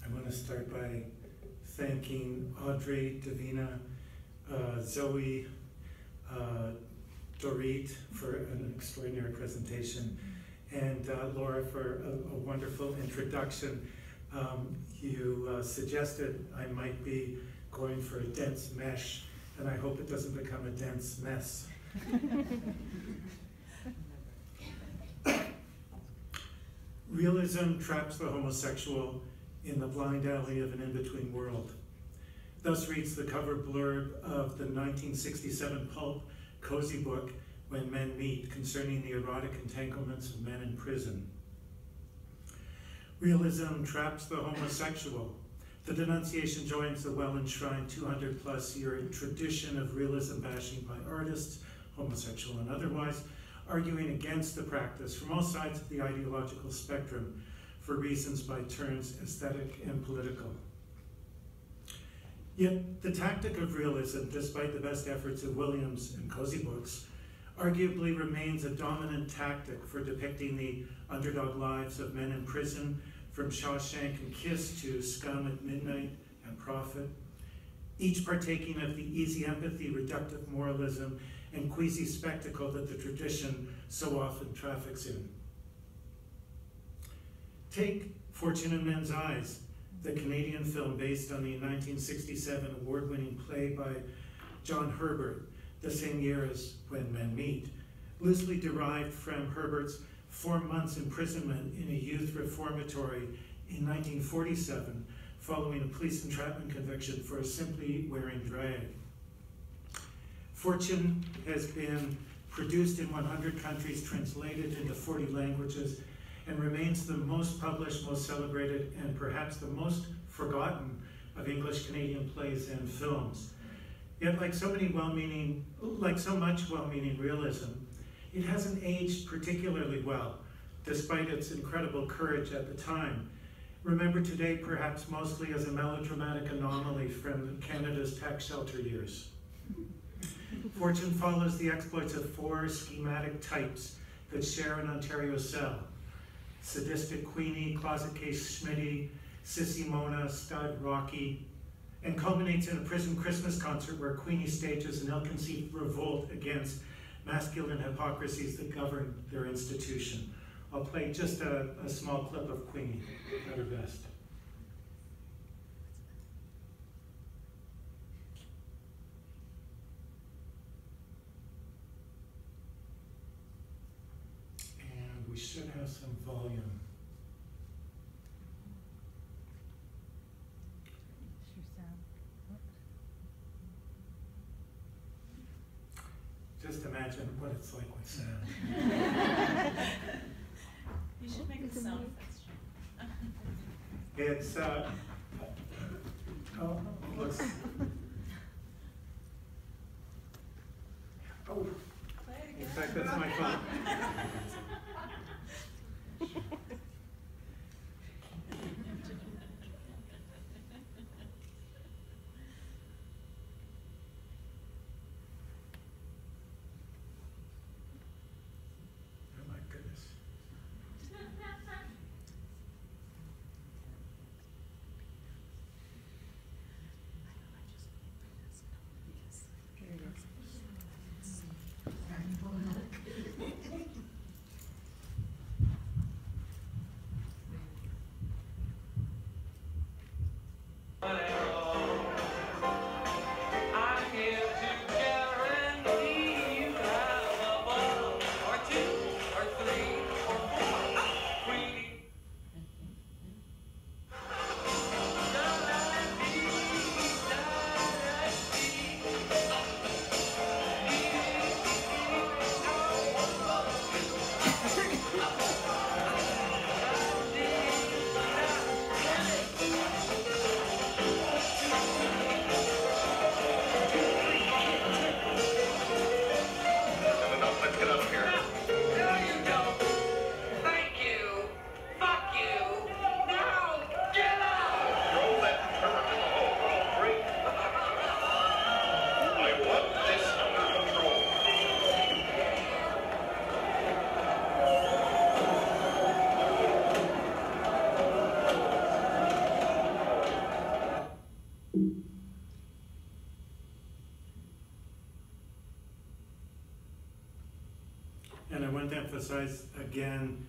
I want to start by thanking Audrey, Davina, Zoe, Dorit for an extraordinary presentation, and Laura for a wonderful introduction. You suggested I might be going for a dense mesh, and I hope it doesn't become a dense mess. Realism traps the homosexual in the blind alley of an in-between world. Thus reads the cover blurb of the 1967 pulp cozy book, When Men Meet, concerning the erotic entanglements of men in prison. Realism traps the homosexual. The denunciation joins the well-enshrined 200-plus-year tradition of realism bashing by artists, homosexual and otherwise, arguing against the practice from all sides of the ideological spectrum, for reasons by turns aesthetic and political. Yet the tactic of realism, despite the best efforts of Williams and cozy books, arguably remains a dominant tactic for depicting the underdog lives of men in prison, from Shawshank and Kiss to Scum at Midnight and Prophet, each partaking of the easy empathy, reductive moralism, and queasy spectacle that the tradition so often traffics in. Take Fortune in Men's Eyes, the Canadian film based on the 1967 award-winning play by John Herbert, the same year as When Men Meet, loosely derived from Herbert's 4 months imprisonment in a youth reformatory in 1947 following a police entrapment conviction for simply wearing drag. Fortune has been produced in 100 countries, translated into 40 languages, and remains the most published, most celebrated, and perhaps the most forgotten of English Canadian plays and films. Yet, like so much well-meaning realism, it hasn't aged particularly well, despite its incredible courage at the time. Remembered today perhaps mostly as a melodramatic anomaly from Canada's tax shelter years. Fortune follows the exploits of 4 schematic types that share an Ontario cell: sadistic Queenie, closet case Schmitty, Sissy Mona, stud Rocky, and culminates in a prison Christmas concert where Queenie stages an ill-conceived revolt against masculine hypocrisies that govern their institution. I'll play just a small clip of Queenie at her best. And we should have some volume. Just imagine what it's like with sound. You should make a sound effects. It's, oh, it looks, oh, in fact, that's my phone. And I want to emphasize again,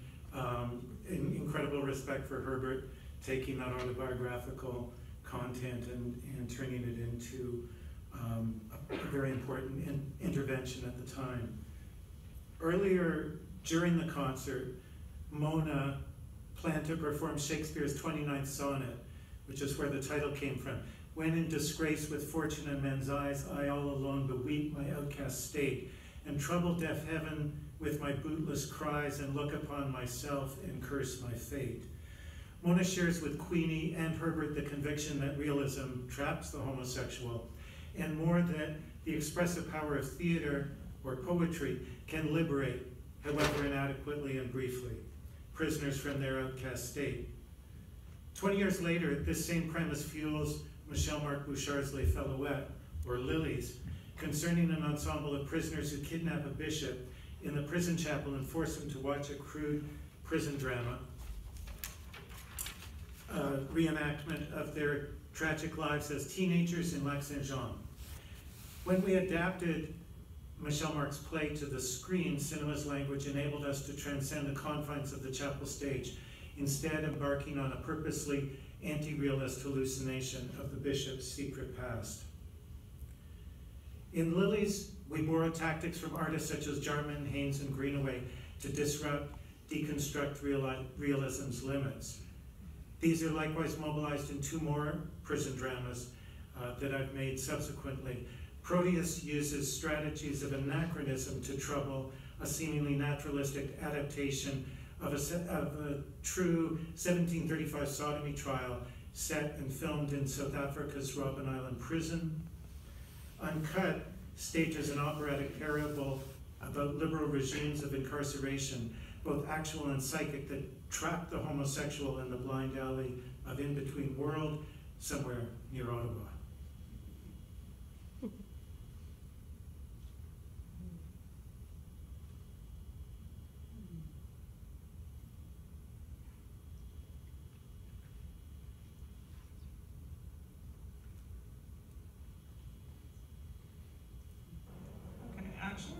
incredible respect for Herbert taking that autobiographical content and turning it into a very important intervention at the time. Earlier during the concert, Mona planned to perform Shakespeare's 29th sonnet, which is where the title came from. When in disgrace with fortune in men's eyes, I all alone beweep my outcast state, and trouble deaf heaven with my bootless cries, and look upon myself and curse my fate. Mona shares with Queenie and Herbert the conviction that realism traps the homosexual, and more that the expressive power of theater or poetry can liberate, however inadequately and briefly, prisoners from their outcast state. 20 years later, this same premise fuels Michel-Marc Bouchard's Les Xʷməthkվəy, or Lilies, concerning an ensemble of prisoners who kidnap a bishop in the prison chapel and force him to watch a crude prison drama, reenactment of their tragic lives as teenagers in Lac Saint-Jean. When we adapted Michel-Marc's play to the screen, cinema's language enabled us to transcend the confines of the chapel stage, instead embarking on a purposely anti-realist hallucination of the bishop's secret past. In Lilies, we borrow tactics from artists such as Jarman, Haynes, and Greenaway to disrupt deconstruct realism's limits. These are likewise mobilized in 2 more prison dramas that I've made subsequently. Proteus uses strategies of anachronism to trouble a seemingly naturalistic adaptation of a true 1735 sodomy trial set and filmed in South Africa's Robben Island prison. Uncut stages an operatic parable about liberal regimes of incarceration, both actual and psychic, that trap the homosexual in the blind alley of in-between world, somewhere near Ottawa. Action.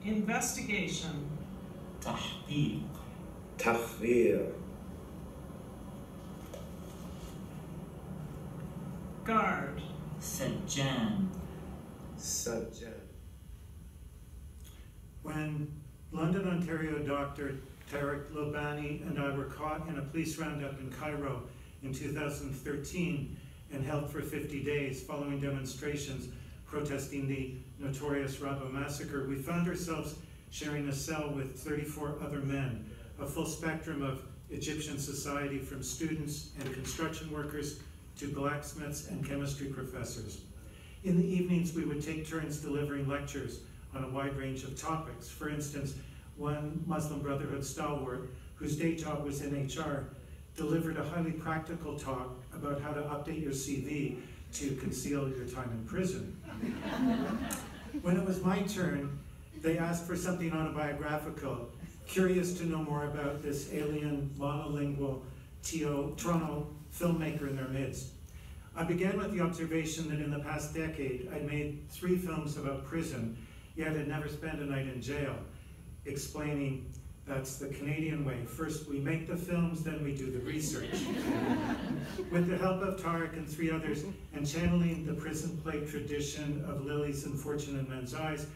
Investigation. تحقيق. تحقيق. Guard. سجان. سجان. When London, Ontario Dr. Tarek Lobani and I were caught in a police roundup in Cairo in 2013 and held for 50 days following demonstrations protesting the notorious Rabba massacre, we found ourselves sharing a cell with 34 other men, a full spectrum of Egyptian society, from students and construction workers to blacksmiths and chemistry professors. In the evenings, we would take turns delivering lectures on a wide range of topics. For instance, one Muslim Brotherhood stalwart, whose day job was in HR, delivered a highly practical talk about how to update your CV to conceal your time in prison. When it was my turn, they asked for something autobiographical, curious to know more about this alien, monolingual Toronto filmmaker in their midst. I began with the observation that in the past decade, I'd made 3 films about prison, yet had never spent a night in jail, explaining that's the Canadian way. First we make the films, then we do the research. With the help of Tarek and 3 others, and channeling the prison play tradition of Lilies and Fortune in Men's Eyes,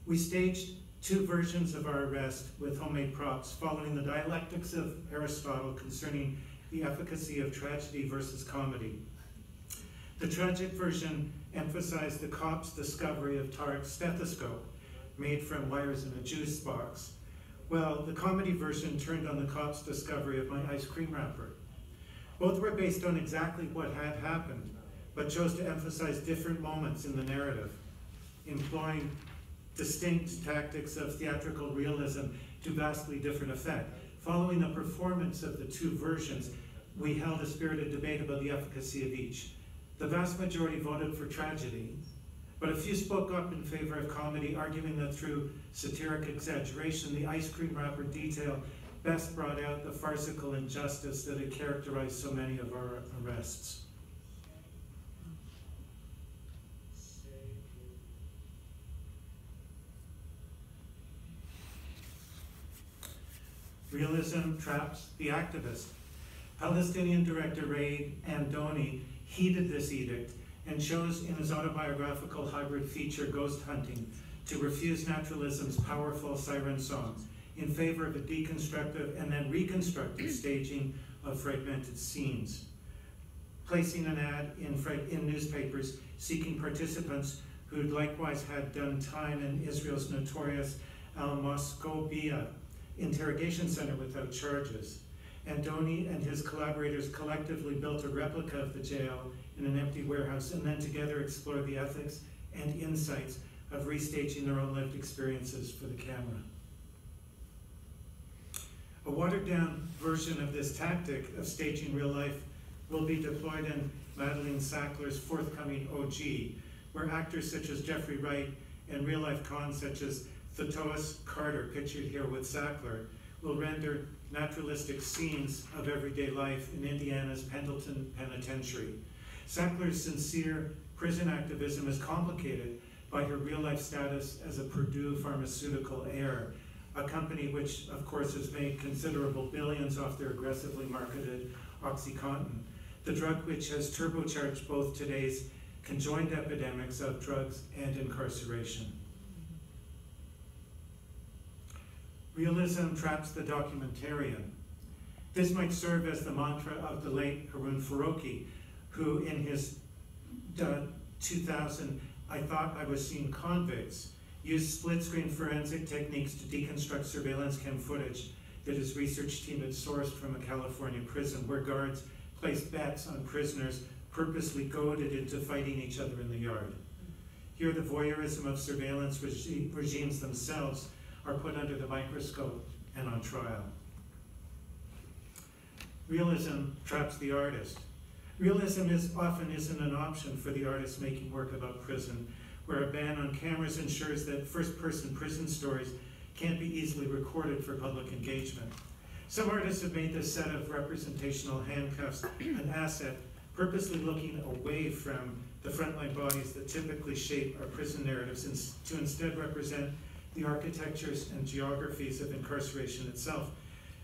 we staged 2 versions of our arrest with homemade props, following the dialectics of Aristotle concerning the efficacy of tragedy versus comedy. The tragic version emphasized the cop's discovery of Tarek's stethoscope, made from wires in a juice box. Well, the comedy version turned on the cop's discovery of my ice cream wrapper. Both were based on exactly what had happened, but chose to emphasize different moments in the narrative, employing distinct tactics of theatrical realism to vastly different effect. Following the performance of the 2 versions, we held a spirited debate about the efficacy of each. The vast majority voted for tragedy, but a few spoke up in favor of comedy, arguing that through satiric exaggeration, the ice cream wrapper detail best brought out the farcical injustice that had characterized so many of our arrests. Realism traps the activist. Palestinian director Ray Andoni heeded this edict and chose in his autobiographical hybrid feature, Ghost Hunting, to refuse naturalism's powerful siren songs in favor of a deconstructive and then reconstructive staging of fragmented scenes. Placing an ad in newspapers seeking participants who'd likewise had done time in Israel's notorious Musqueam interrogation center without charges. Andoni and his collaborators collectively built a replica of the jail in an empty warehouse, and then together explored the ethics and insights of restaging their own lived experiences for the camera. A watered-down version of this tactic of staging real life will be deployed in Madeleine Sackler's forthcoming OG, where actors such as Jeffrey Wright and real-life cons such as Thatoas Carter, pictured here with Sackler, will render naturalistic scenes of everyday life in Indiana's Pendleton Penitentiary. Sackler's sincere prison activism is complicated by her real-life status as a Purdue pharmaceutical heir, a company which, of course, has made considerable billions off their aggressively marketed OxyContin, the drug which has turbocharged both today's conjoined epidemics of drugs and incarceration. Realism traps the documentarian. This might serve as the mantra of the late Harun Farouki, who in his 2000 I Thought I Was Seeing Convicts used split-screen forensic techniques to deconstruct surveillance cam footage that his research team had sourced from a California prison where guards placed bets on prisoners purposely goaded into fighting each other in the yard. Here the voyeurism of surveillance regimes themselves are put under the microscope and on trial. Realism traps the artist. Realism often isn't an option for the artist making work about prison, where a ban on cameras ensures that first-person prison stories can't be easily recorded for public engagement. Some artists have made this set of representational handcuffs an asset, purposely looking away from the frontline bodies that typically shape our prison narratives to instead represent the architectures and geographies of incarceration itself.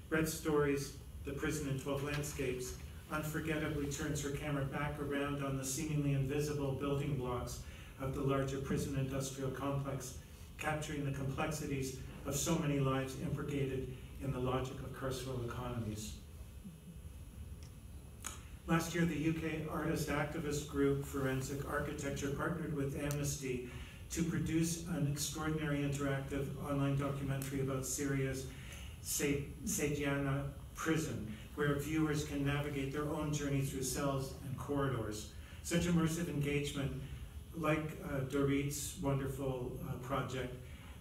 Red Stories, The Prison in 12 Landscapes, unforgettably turns her camera back around on the seemingly invisible building blocks of the larger prison industrial complex, capturing the complexities of so many lives imbricated in the logic of carceral economies. Last year, the UK artist activist group Forensic Architecture partnered with Amnesty to produce an extraordinary interactive online documentary about Syria's Sejdiana prison, where viewers can navigate their own journey through cells and corridors. Such immersive engagement, like Dorit's wonderful project,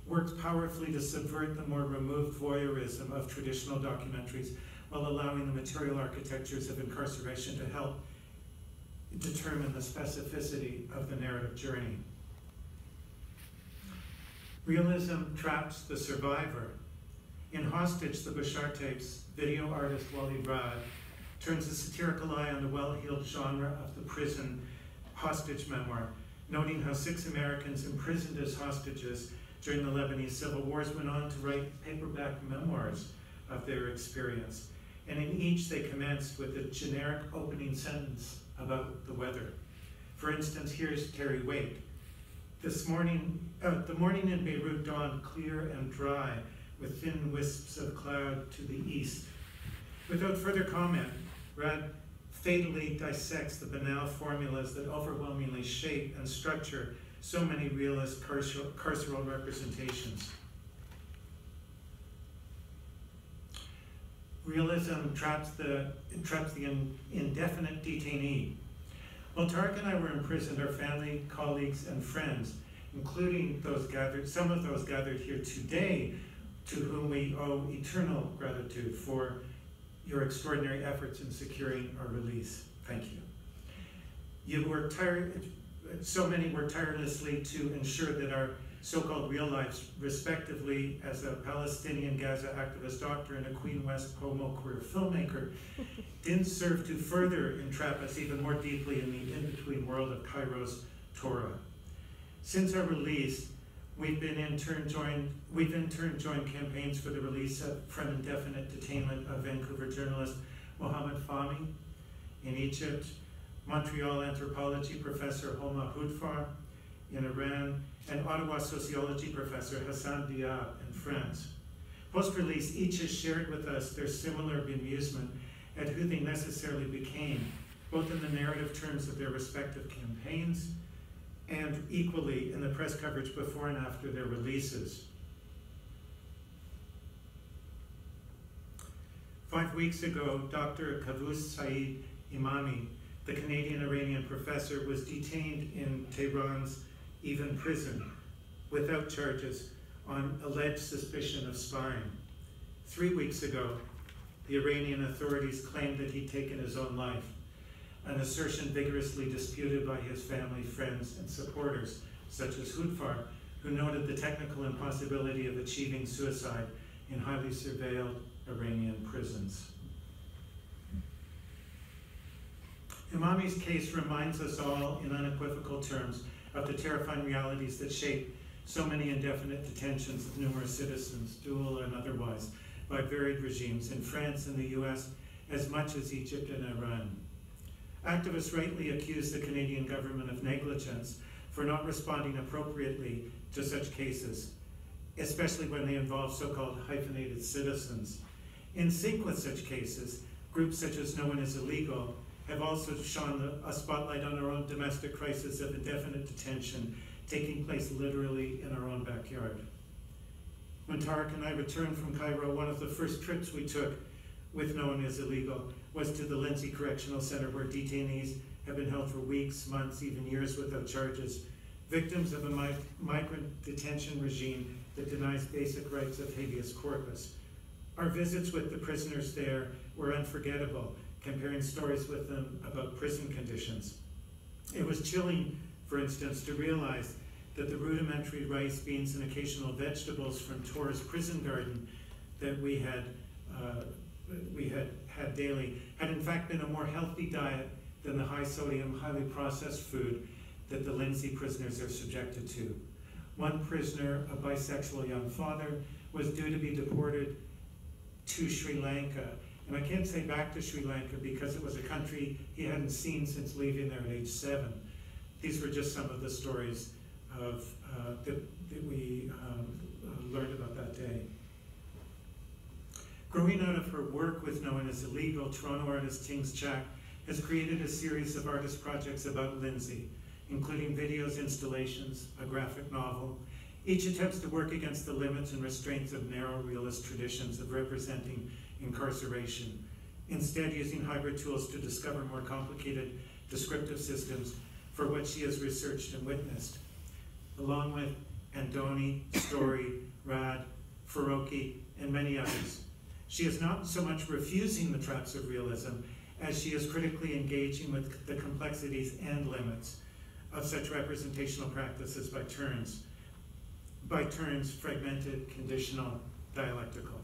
works powerfully to subvert the more removed voyeurism of traditional documentaries while allowing the material architectures of incarceration to help determine the specificity of the narrative journey. Realism traps the survivor. In Hostage, the Bashar tapes, video artist Wally Rad turns a satirical eye on the well-heeled genre of the prison hostage memoir, noting how 6 Americans imprisoned as hostages during the Lebanese civil wars went on to write paperback memoirs of their experience. And in each they commenced with a generic opening sentence about the weather. For instance, here's Terry Waite. The morning in Beirut dawned clear and dry, with thin wisps of cloud to the east. Without further comment, Rad fatally dissects the banal formulas that overwhelmingly shape and structure so many realist carceral representations. Realism traps the indefinite detainee. While Tarek and I were imprisoned, our family, colleagues, and friends, including some of those gathered here today, to whom we owe eternal gratitude for your extraordinary efforts in securing our release. Thank you. So many worked tirelessly to ensure that our so-called real lives, respectively as a Palestinian Gaza activist doctor and a Queen West homo queer filmmaker, didn't serve to further entrap us even more deeply in the in-between world of Cairo's Torah. Since our release, we've in turn joined campaigns for the release from indefinite detainment of Vancouver journalist Mohammed Fahmy in Egypt, Montreal anthropology professor Homa Houdfar in Iran, and Ottawa sociology professor Hassan Diab in France. Post-release, each has shared with us their similar bemusement at who they necessarily became, both in the narrative terms of their respective campaigns and equally in the press coverage before and after their releases. 5 weeks ago, Dr. Kavus Saeed Imami, the Canadian-Iranian professor, was detained in Tehran's Evin prison without charges on alleged suspicion of spying. 3 weeks ago, the Iranian authorities claimed that he'd taken his own life, an assertion vigorously disputed by his family, friends, and supporters, such as Houdfar, who noted the technical impossibility of achieving suicide in highly surveilled Iranian prisons. Imami's case reminds us all in unequivocal terms of the terrifying realities that shape so many indefinite detentions of numerous citizens, dual and otherwise, by varied regimes in France and the US, as much as Egypt and Iran. Activists rightly accuse the Canadian government of negligence for not responding appropriately to such cases. especially when they involve so-called hyphenated citizens. In sync with such cases, groups such as No One Is Illegal have also shone a spotlight on our own domestic crisis of indefinite detention taking place literally in our own backyard. When Tarek and I returned from Cairo, one of the first trips we took with No One Is Illegal was to the Lindsay Correctional Center, where detainees have been held for weeks, months, even years without charges, victims of a migrant detention regime that denies basic rights of habeas corpus. Our visits with the prisoners there were unforgettable, comparing stories with them about prison conditions. It was chilling, for instance, to realize that the rudimentary rice, beans, and occasional vegetables from Tor's prison garden that we had daily had in fact been a more healthy diet than the high-sodium, highly processed food that the Lindsay prisoners are subjected to. One prisoner, a bisexual young father, was due to be deported to Sri Lanka. And I can't say back to Sri Lanka because it was a country he hadn't seen since leaving there at age 7. These were just some of the stories that we learned about that day. Growing out of her work with No One Is Illegal, Toronto artist Tings Chak has created a series of artist projects about Lindsay, including videos, installations, a graphic novel. Each attempts to work against the limits and restraints of narrow realist traditions of representing incarceration, instead using hybrid tools to discover more complicated descriptive systems for what she has researched and witnessed. Along with Andoni, Story, Rad, Faroki, and many others, she is not so much refusing the traps of realism as she is critically engaging with the complexities and limits of such representational practices by turns, fragmented, conditional, dialectical.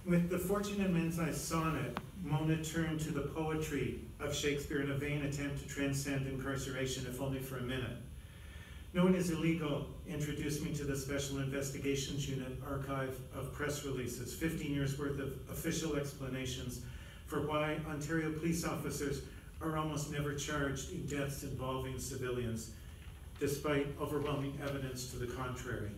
With the Fortune and Menzies sonnet, Mona turned to the poetry of Shakespeare in a vain attempt to transcend incarceration, if only for a minute. No One Is Illegal introduced me to the Special Investigations Unit archive of press releases, 15 years worth of official explanations for why Ontario police officers are almost never charged in deaths involving civilians, despite overwhelming evidence to the contrary.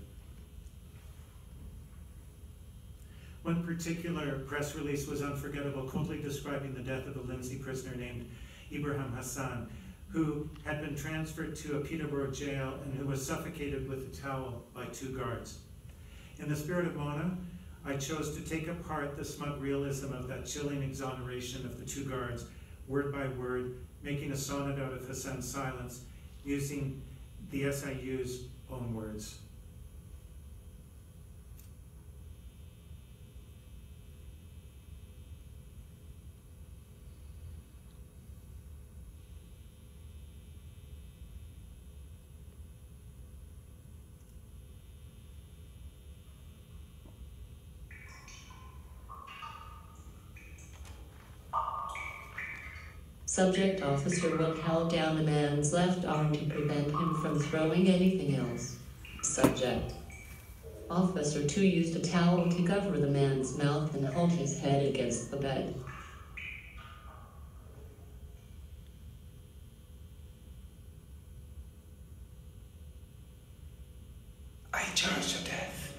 One particular press release was unforgettable, coldly describing the death of a Lindsay prisoner named Ibrahim Hassan, who had been transferred to a Peterborough jail and who was suffocated with a towel by 2 guards. In the spirit of Mona, I chose to take apart the smug realism of that chilling exoneration of the 2 guards, word by word, making a sonnet out of Hassan's silence, using the SIU's own words. Subject officer will held down the man's left arm to prevent him from throwing anything else. Subject. Officer 2 used a towel to cover the man's mouth and hold his head against the bed. I charge to death.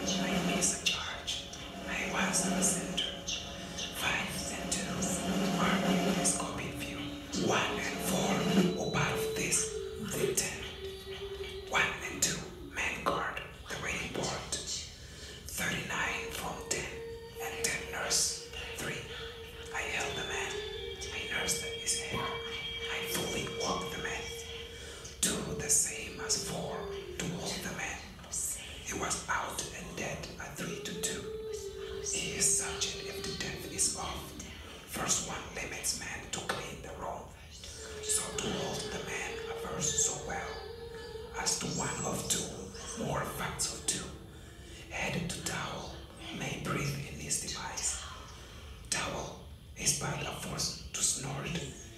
I miss a charge. I was in the center. 5 and 2 are in this copy view. 1 and 4 above this, the 10. 1 and 2, man guard, the waiting board. 39 from 10 and 10 nurse. 3. I held the man. I nursed his hair. I fully walked the man. 2 the same as 4 to hold the man. He was out and dead at 3 to 2. He is subject if the death is off. First 1 limits man to clean the room. So to hold the man averse so well. As to 1 of 2, more facts of 2. Head to towel, may breathe in his device. Towel is but a force to snort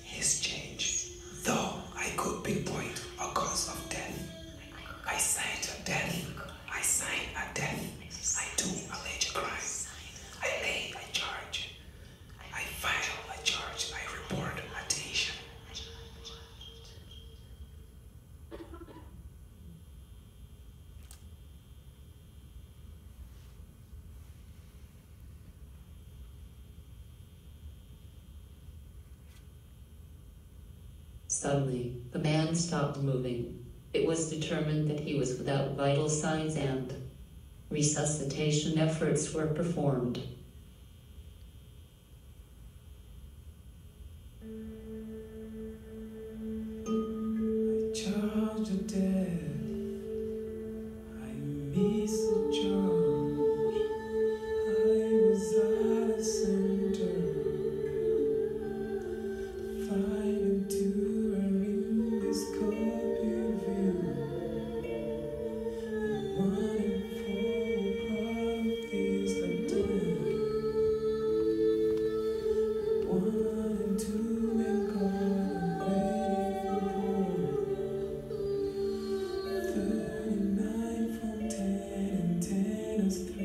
his change. Though I could pinpoint a cause of death. I cite a death. I sign a death. I do allege a crime. I lay a charge. I file a charge. I report attention. Suddenly, the man stopped moving. It was determined that he was without vital signs and resuscitation efforts were performed. Charge of death, I miss a charge, I was out of center, 5 and 2 are in this copy view, and 1 and 4 were part of these that died, 1 and 2 may God and waiting for more. 39 from 10 and 10 is 3.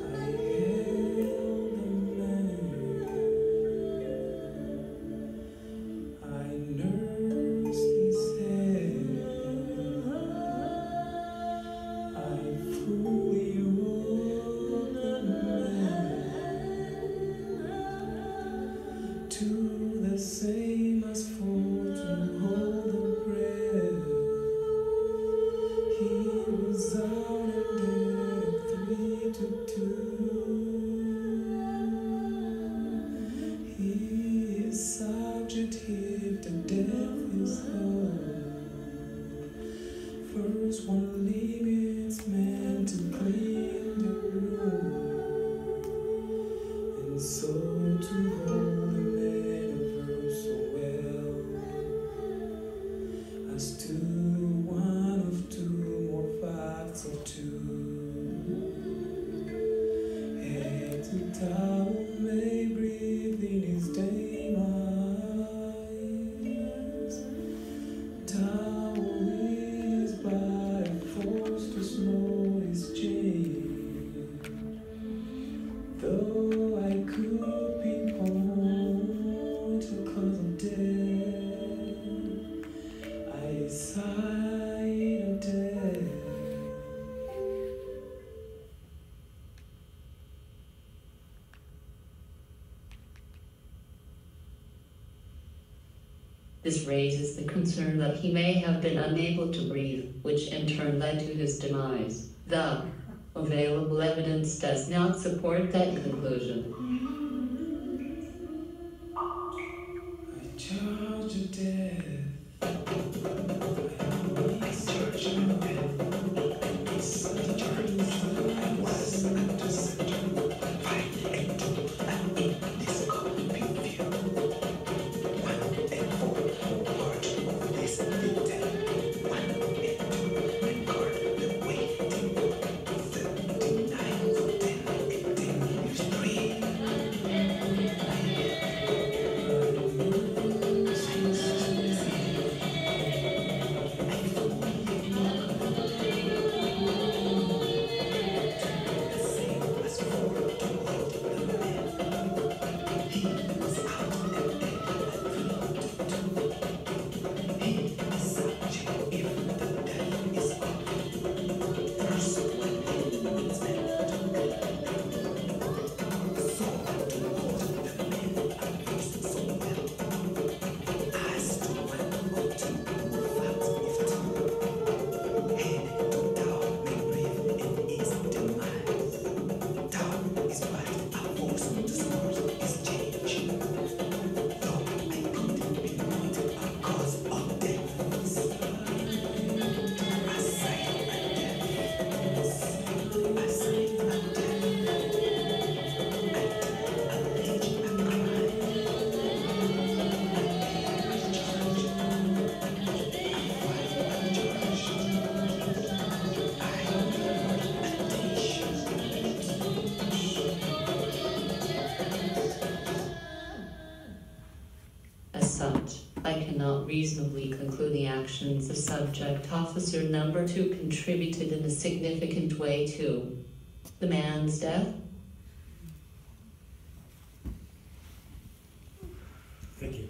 I held the man. I nursed his head. I fully rolled the man to the same as for to hold the breath. He was out and dead at 3 to 2. His subject heaved to death his heart. First 1 limit's meant to clean the room, and so to hold the metaverse so well as to 1 of 2 more facts of 2. Head to towel may breathe in his demise. Towel is by force to slow his chain. Though I could pinpoint the cause of death, I sighed of death. This raises the concern that he may have been unable to breathe, which in turn led to his demise. The available evidence does not support that conclusion. I charge of death. I charge of death. I was at the center. 5 and 2 and in this copy view. 1 and 4 part of this detail. 1 and 2 and guard the waiting. 39 from 10 and 10 is 3. I cannot reasonably conclude the actions of subject officer number 2 contributed in a significant way to the man's death. Thank you.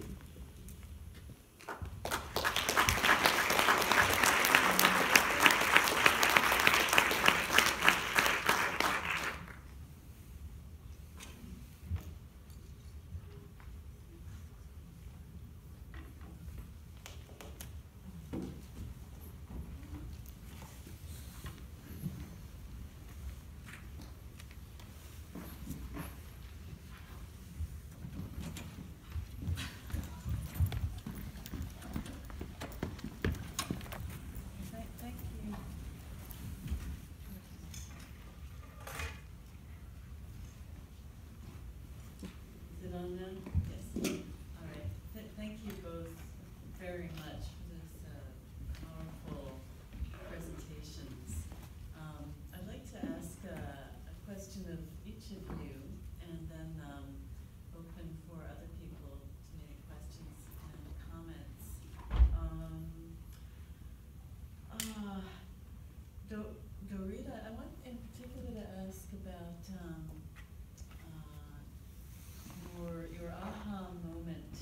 your aha moment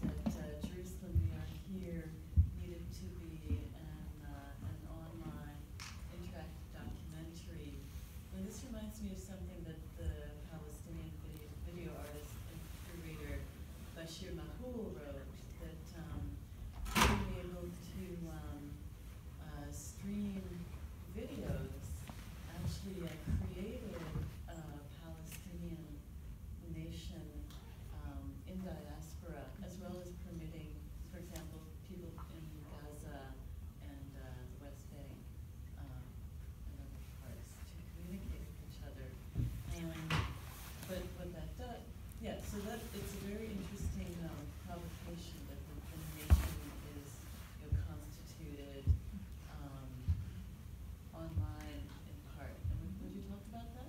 that Jerusalem, we are here needed to be an online interactive documentary. And this reminds me of something that the Palestinian video artist and curator Bashir Mahul wrote, that being able to stream videos actually created a Palestinian nation in diaspora, as well as permitting, for example, people in Gaza and the West Bank and other parts to communicate with each other. But what that does, yeah, so that it's a very interesting provocation that the nation is constituted online in part. And would you talk about that?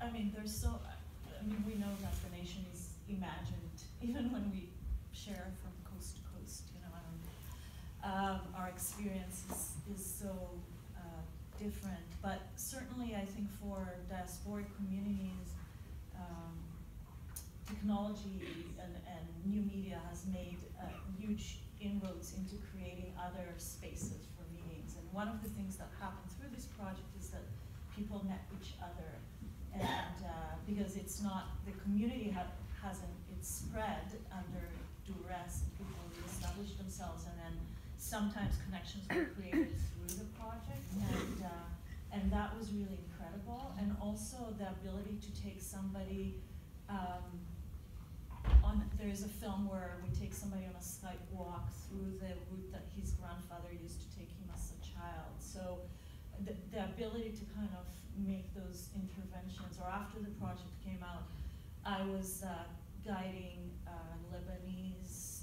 I mean, we know that the nation is imagined, even when we share from coast to coast, our experience is so different. But certainly, I think for diasporic communities, technology and new media has made huge inroads into creating other spaces for meetings. And one of the things that happened through this project is that people met each other. And because it's not, the community it's spread under duress, and people reestablish themselves, and then sometimes connections were created through the project. And that was really incredible. And also the ability to take somebody there is a film where we take somebody on a Skype walk through the route that his grandfather used to take him as a child. So the ability to kind of make those interventions, or after the project came out, I was guiding a Lebanese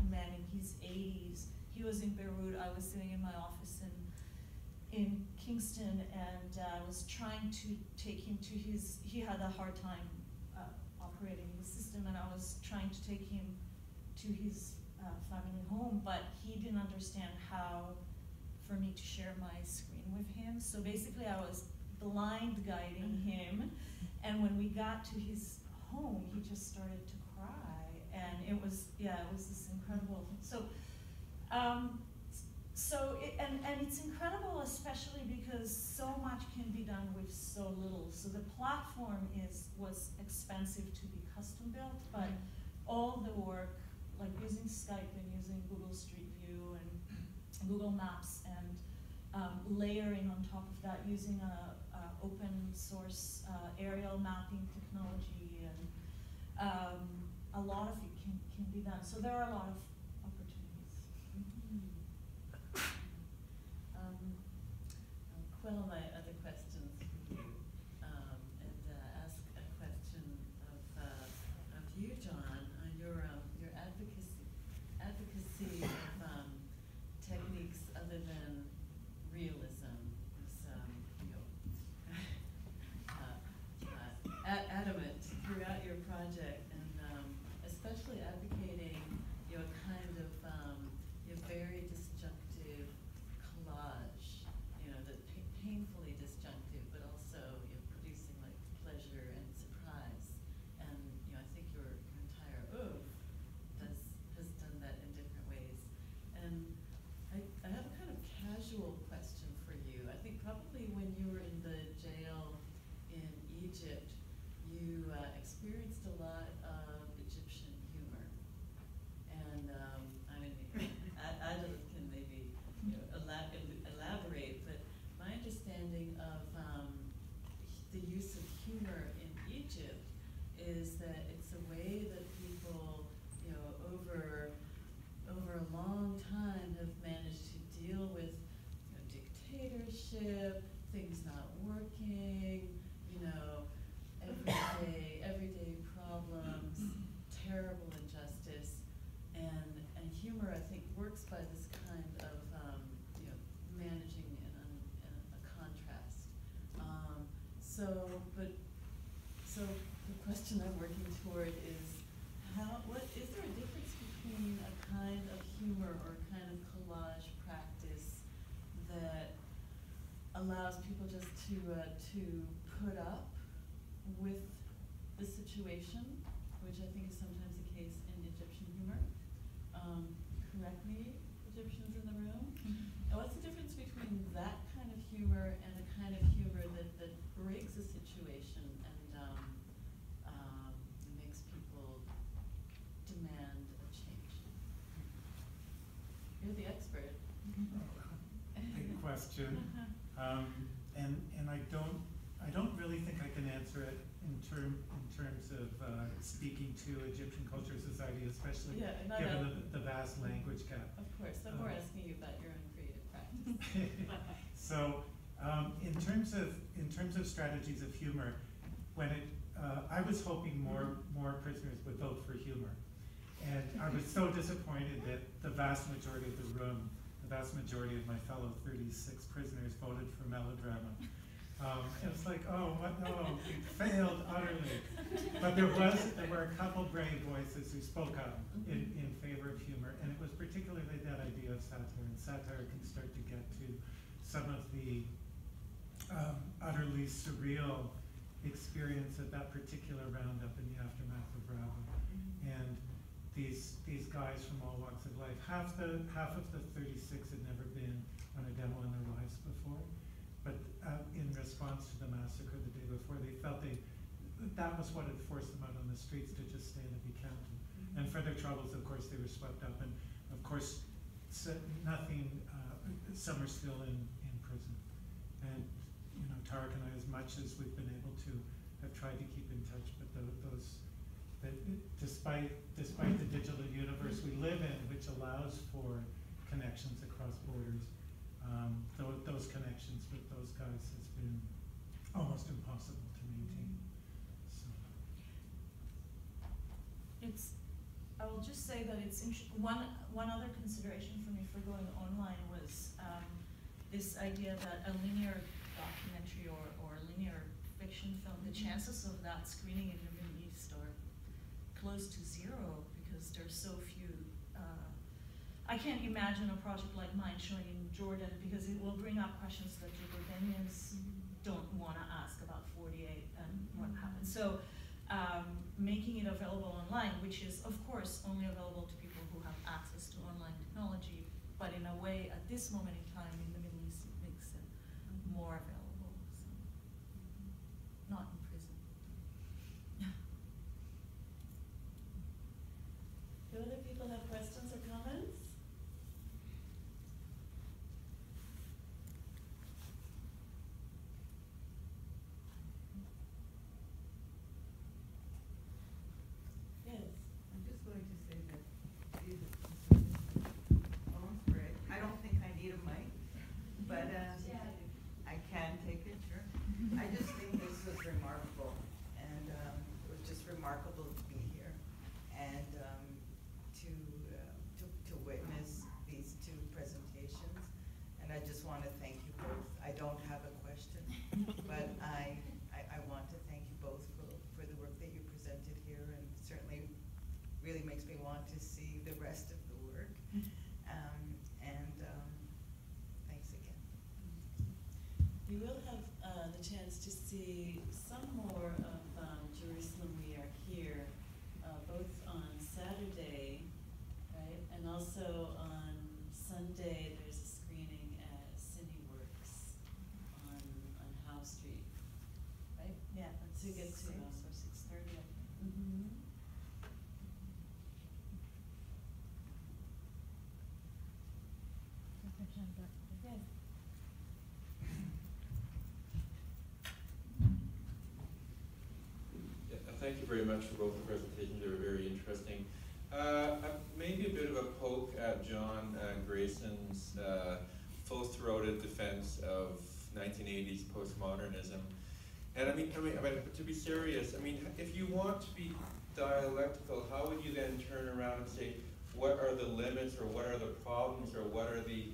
man in his 80s. He was in Beirut. I was sitting in my office in Kingston, and I was trying to take him to he had a hard time operating the system, and I was trying to take him to his family home, but he didn't understand how for me to share my screen with him. So basically I was blind guiding him, and when we got to his home, he just started to cry, and it was this incredible thing. And it's incredible, especially because so much can be done with so little. So the platform was expensive to be custom built, but all the work, like using Skype and using Google Street View and Google Maps, and layering on top of that using a open source aerial mapping technology, and a lot of it can be done. So there are a lot of opportunities. I'll quell my other questions for you, and ask a question of you, John, on your advocacy of techniques other than realism. Is adamant throughout your project, and especially advocating a kind of very disjunctive collage, that painfully disjunctive, but also producing like pleasure and surprise. And I think your entire oeuvre has done that in different ways. And I have a kind of casual question for you. I think probably when you were in the jail in Egypt, you experienced a lot of Egyptian humor. And I mean, Adel can maybe elaborate, but my understanding of the use of humor in Egypt is that it's a way that people, over a long time have managed to deal with dictatorship, things not working, everyday problems, terrible injustice, and humor, I think, works by this kind of managing a contrast. So the question I'm working toward is is there a difference between a kind of humor or a kind of collage practice that allows people just to put up with the situation, which I think is sometimes the case in Egyptian humor. Correct me, Egyptians in the room. And what's the difference between that kind of humor and the kind of humor that breaks a situation and makes people demand a change? You're the expert. Big question, and I don't really think I can answer it in terms of speaking to Egyptian culture society, especially given the vast language gap. Of course, I'm more asking you about your own creative practice. So, in terms of strategies of humor, I was hoping more prisoners would vote for humor, and I was so disappointed that the vast majority of the room, the vast majority of my fellow 36 prisoners voted for melodrama. It was like, oh, what? No, we failed utterly. But there were a couple brave voices who spoke up in favor of humor, and it was particularly that idea of satire. And satire can start to get to some of the utterly surreal experience of that particular roundup in the aftermath of Bravo. And these guys from all walks of life, half of the 36 had never been on a demo in their lives before. But in response to the massacre the day before, they felt that was what had forced them out on the streets to just stand and be counted. And for their troubles, of course, they were swept up. And of course, some are still in prison. And Tarek and I, as much as we've been able to, have tried to keep in touch. But despite the digital universe we live in, which allows for connections across borders, those connections with those guys has been almost impossible to maintain. So. I will just say that it's one other consideration for me for going online was this idea that a linear documentary or linear fiction film, the chances of that screening in the Middle East are close to zero because there's so few. I can't imagine a project like mine showing in Jordan because it will bring up questions that Jordanians don't want to ask about 48 and what happened. So making it available online, which is of course only available to people who have access to online technology, but in a way at this moment in time in the Middle East it makes it more available. So. Not in prison. Do other people have questions or comments? Remarkable to be here and to witness these two presentations. And I just want to thank you both. I don't have a question, but I want to thank you both for the work that you presented here, and certainly really makes me want to see the rest of the work. Thanks again. You will have the chance to see some more of Jerusalem We Are Here, both on Saturday, right, and also on Sunday there's a screening at Cineworks on Howe Street, right? Yeah, to get to 6 or 6:30, I think. Mm-hmm. Yeah. Thank you very much for both the presentations. They were very interesting. Maybe a bit of a poke at John Greyson's full-throated defense of 1980s postmodernism. And I mean, to be serious, I mean, if you want to be dialectical, how would you then turn around and say, what are the limits, or what are the problems, or what are the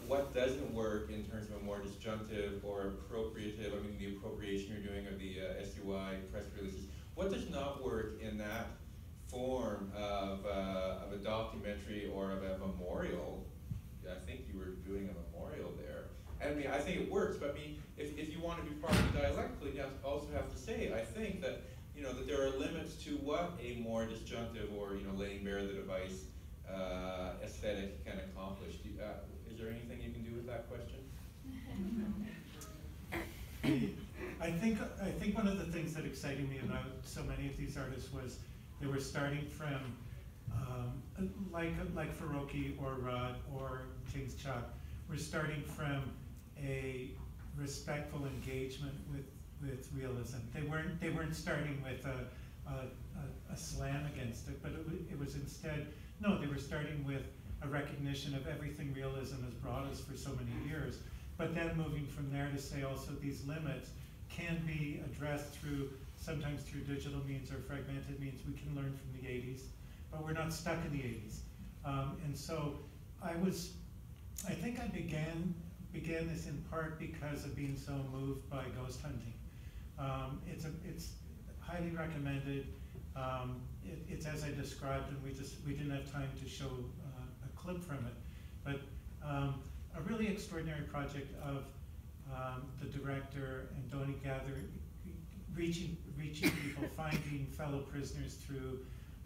what doesn't work in terms of a more disjunctive or appropriative, I mean the appropriation you're doing of the SUI press releases, what does not work in that form of a documentary or of a memorial? I think you were doing a memorial there. I mean, I think it works, but I mean, if you want to be properly dialectical, you also have to say, I think, that, you know, that there are limits to what a more disjunctive or, you know, laying bare the device aesthetic can accomplish. Is there anything you can do with that question? I think one of the things that excited me about so many of these artists was they were starting from like Faroki or Rod or James Chuck, we're starting from a respectful engagement with realism. They weren't starting with a slam against it, but it was instead, no, they were starting with a recognition of everything realism has brought us for so many years, but then moving from there to say also these limits can be addressed sometimes through digital means or fragmented means. We can learn from the 80s, but we're not stuck in the 80s. And so I think I began this in part because of being so moved by ghost hunting. It's highly recommended. It's as I described, and we didn't have time to show a clip from it, but a really extraordinary project of the director and Dorit reaching people, finding fellow prisoners through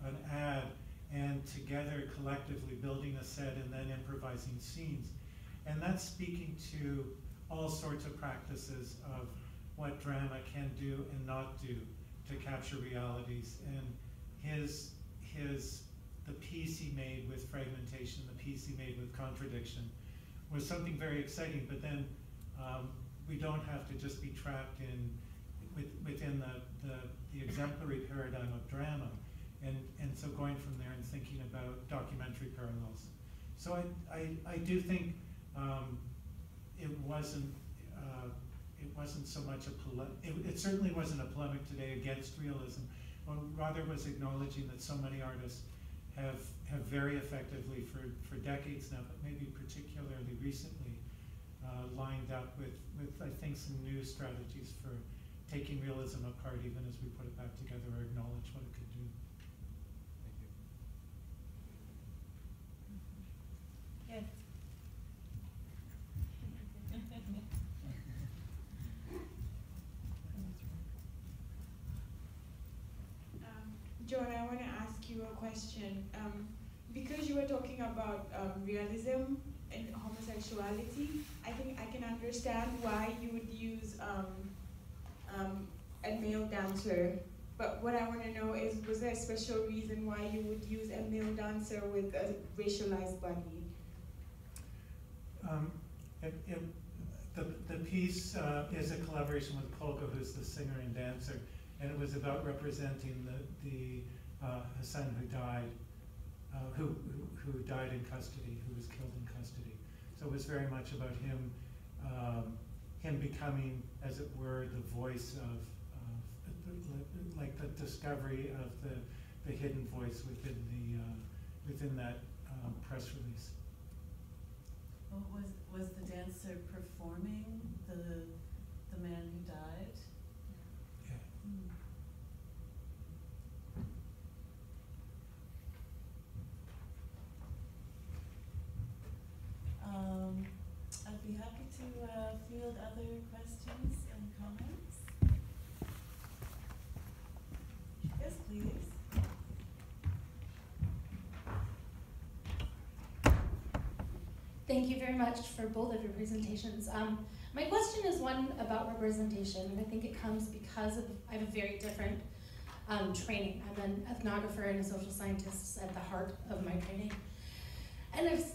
an ad, and together collectively building a set and then improvising scenes. And that's speaking to all sorts of practices of what drama can do and not do to capture realities. And the piece he made with fragmentation, the piece he made with contradiction, was something very exciting. But then we don't have to just be trapped within the exemplary paradigm of drama. And so going from there and thinking about documentary parallels. So I do think it wasn't so much it certainly wasn't a polemic today against realism, but rather was acknowledging that so many artists have very effectively for decades now, but maybe particularly recently, lined up with I think some new strategies for taking realism apart even as we put it back together or acknowledge what it could do. Yes. John, I want to ask you a question. Because you were talking about realism and homosexuality, I think I can understand why you would use a male dancer. But what I want to know is, was there a special reason why you would use a male dancer with a racialized body? The piece is a collaboration with Polka, who's the singer and dancer, and it was about representing the Hassan who died, who died in custody, who was killed in custody. So it was very much about him becoming, as it were, the voice of like the discovery of the hidden voice within that press release. Well, was the dancer performing the man who died? Yeah. I'd be happy to field other questions and comments. Yes, please. Thank you very much for both of your presentations. My question is one about representation, and I think it comes because I have a very different training. I'm an ethnographer and a social scientist at the heart of my training. And I've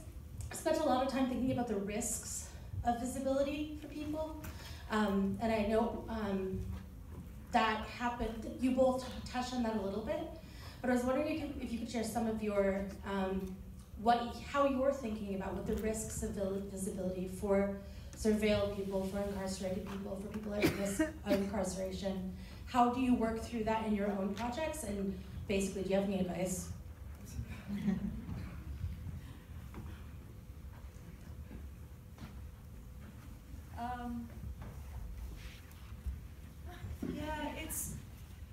spent a lot of time thinking about the risks of visibility for people. And I know that happened, you both touched on that a little bit, but I was wondering if you could share some of your how you're thinking about what the risks of visibility for surveilled people, for incarcerated people, for people at risk of incarceration. How do you work through that in your own projects? And basically, do you have any advice? Yeah,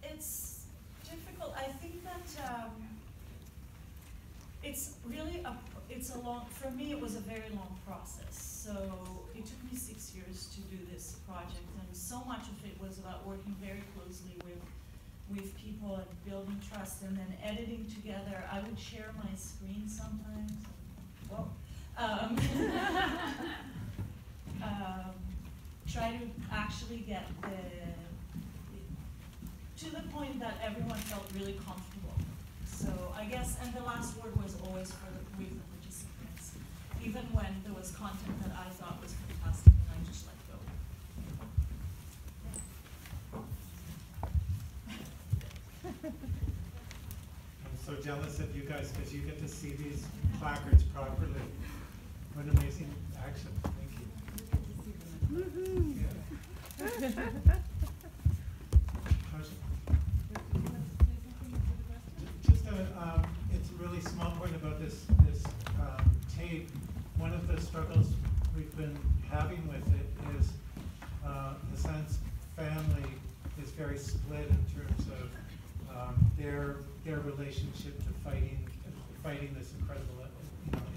it's difficult. I think that it's really really, for me, it was a very long process. So it took me 6 years to do this project, and so much of it was about working very closely with people and building trust, and then editing together. I would share my screen sometimes. Whoa. Try to actually get to the point that everyone felt really comfortable. So I guess, and the last word was always with the participants, even when there was content that I thought was fantastic and I just let go. I'm so jealous of you guys because you get to see these placards properly. What amazing action. Thank you. Woohoo! Yeah. Just it's a really small point about this tape. One of the struggles we've been having with it is the Sans family is very split in terms of their relationship to fighting this incredible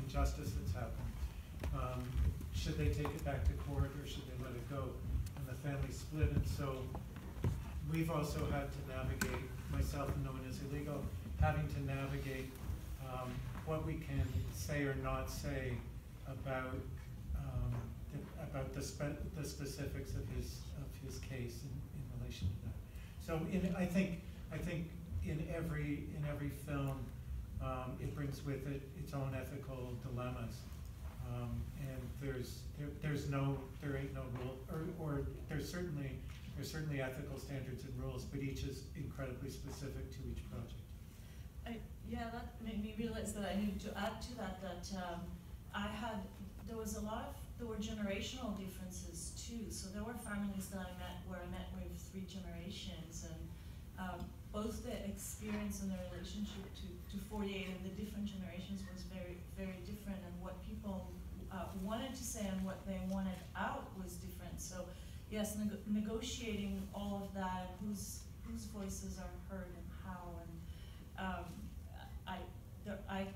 injustice that's happened. Should they take it back to court or should they let it go? And the family split, and so we've also had to navigate, myself and no one is illegal, having to navigate what we can say or not say about the specifics of his case in relation to that. So I think in every film it brings with it its own ethical dilemmas, and there ain't no rule, or there's certainly ethical standards and rules, but each is incredibly specific to each project. Yeah, that made me realize that I needed to add to that there were generational differences too. So there were families that I met with 3 generations, and both the experience and the relationship to 48 and the different generations was very, very different, and what people wanted to say and what they wanted out was different. So yes, negotiating all of that, whose voices are heard and how, and I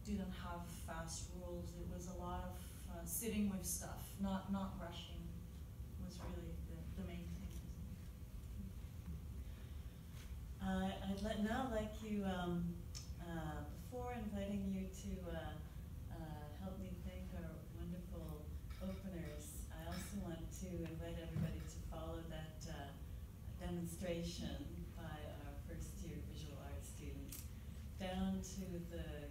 didn't have fast rules. It was a lot of sitting with stuff, not rushing was really the main thing. I'd now like you, before inviting you to help me thank our wonderful openers, I also want to invite everybody to follow that demonstration by our first-year visual arts students down to the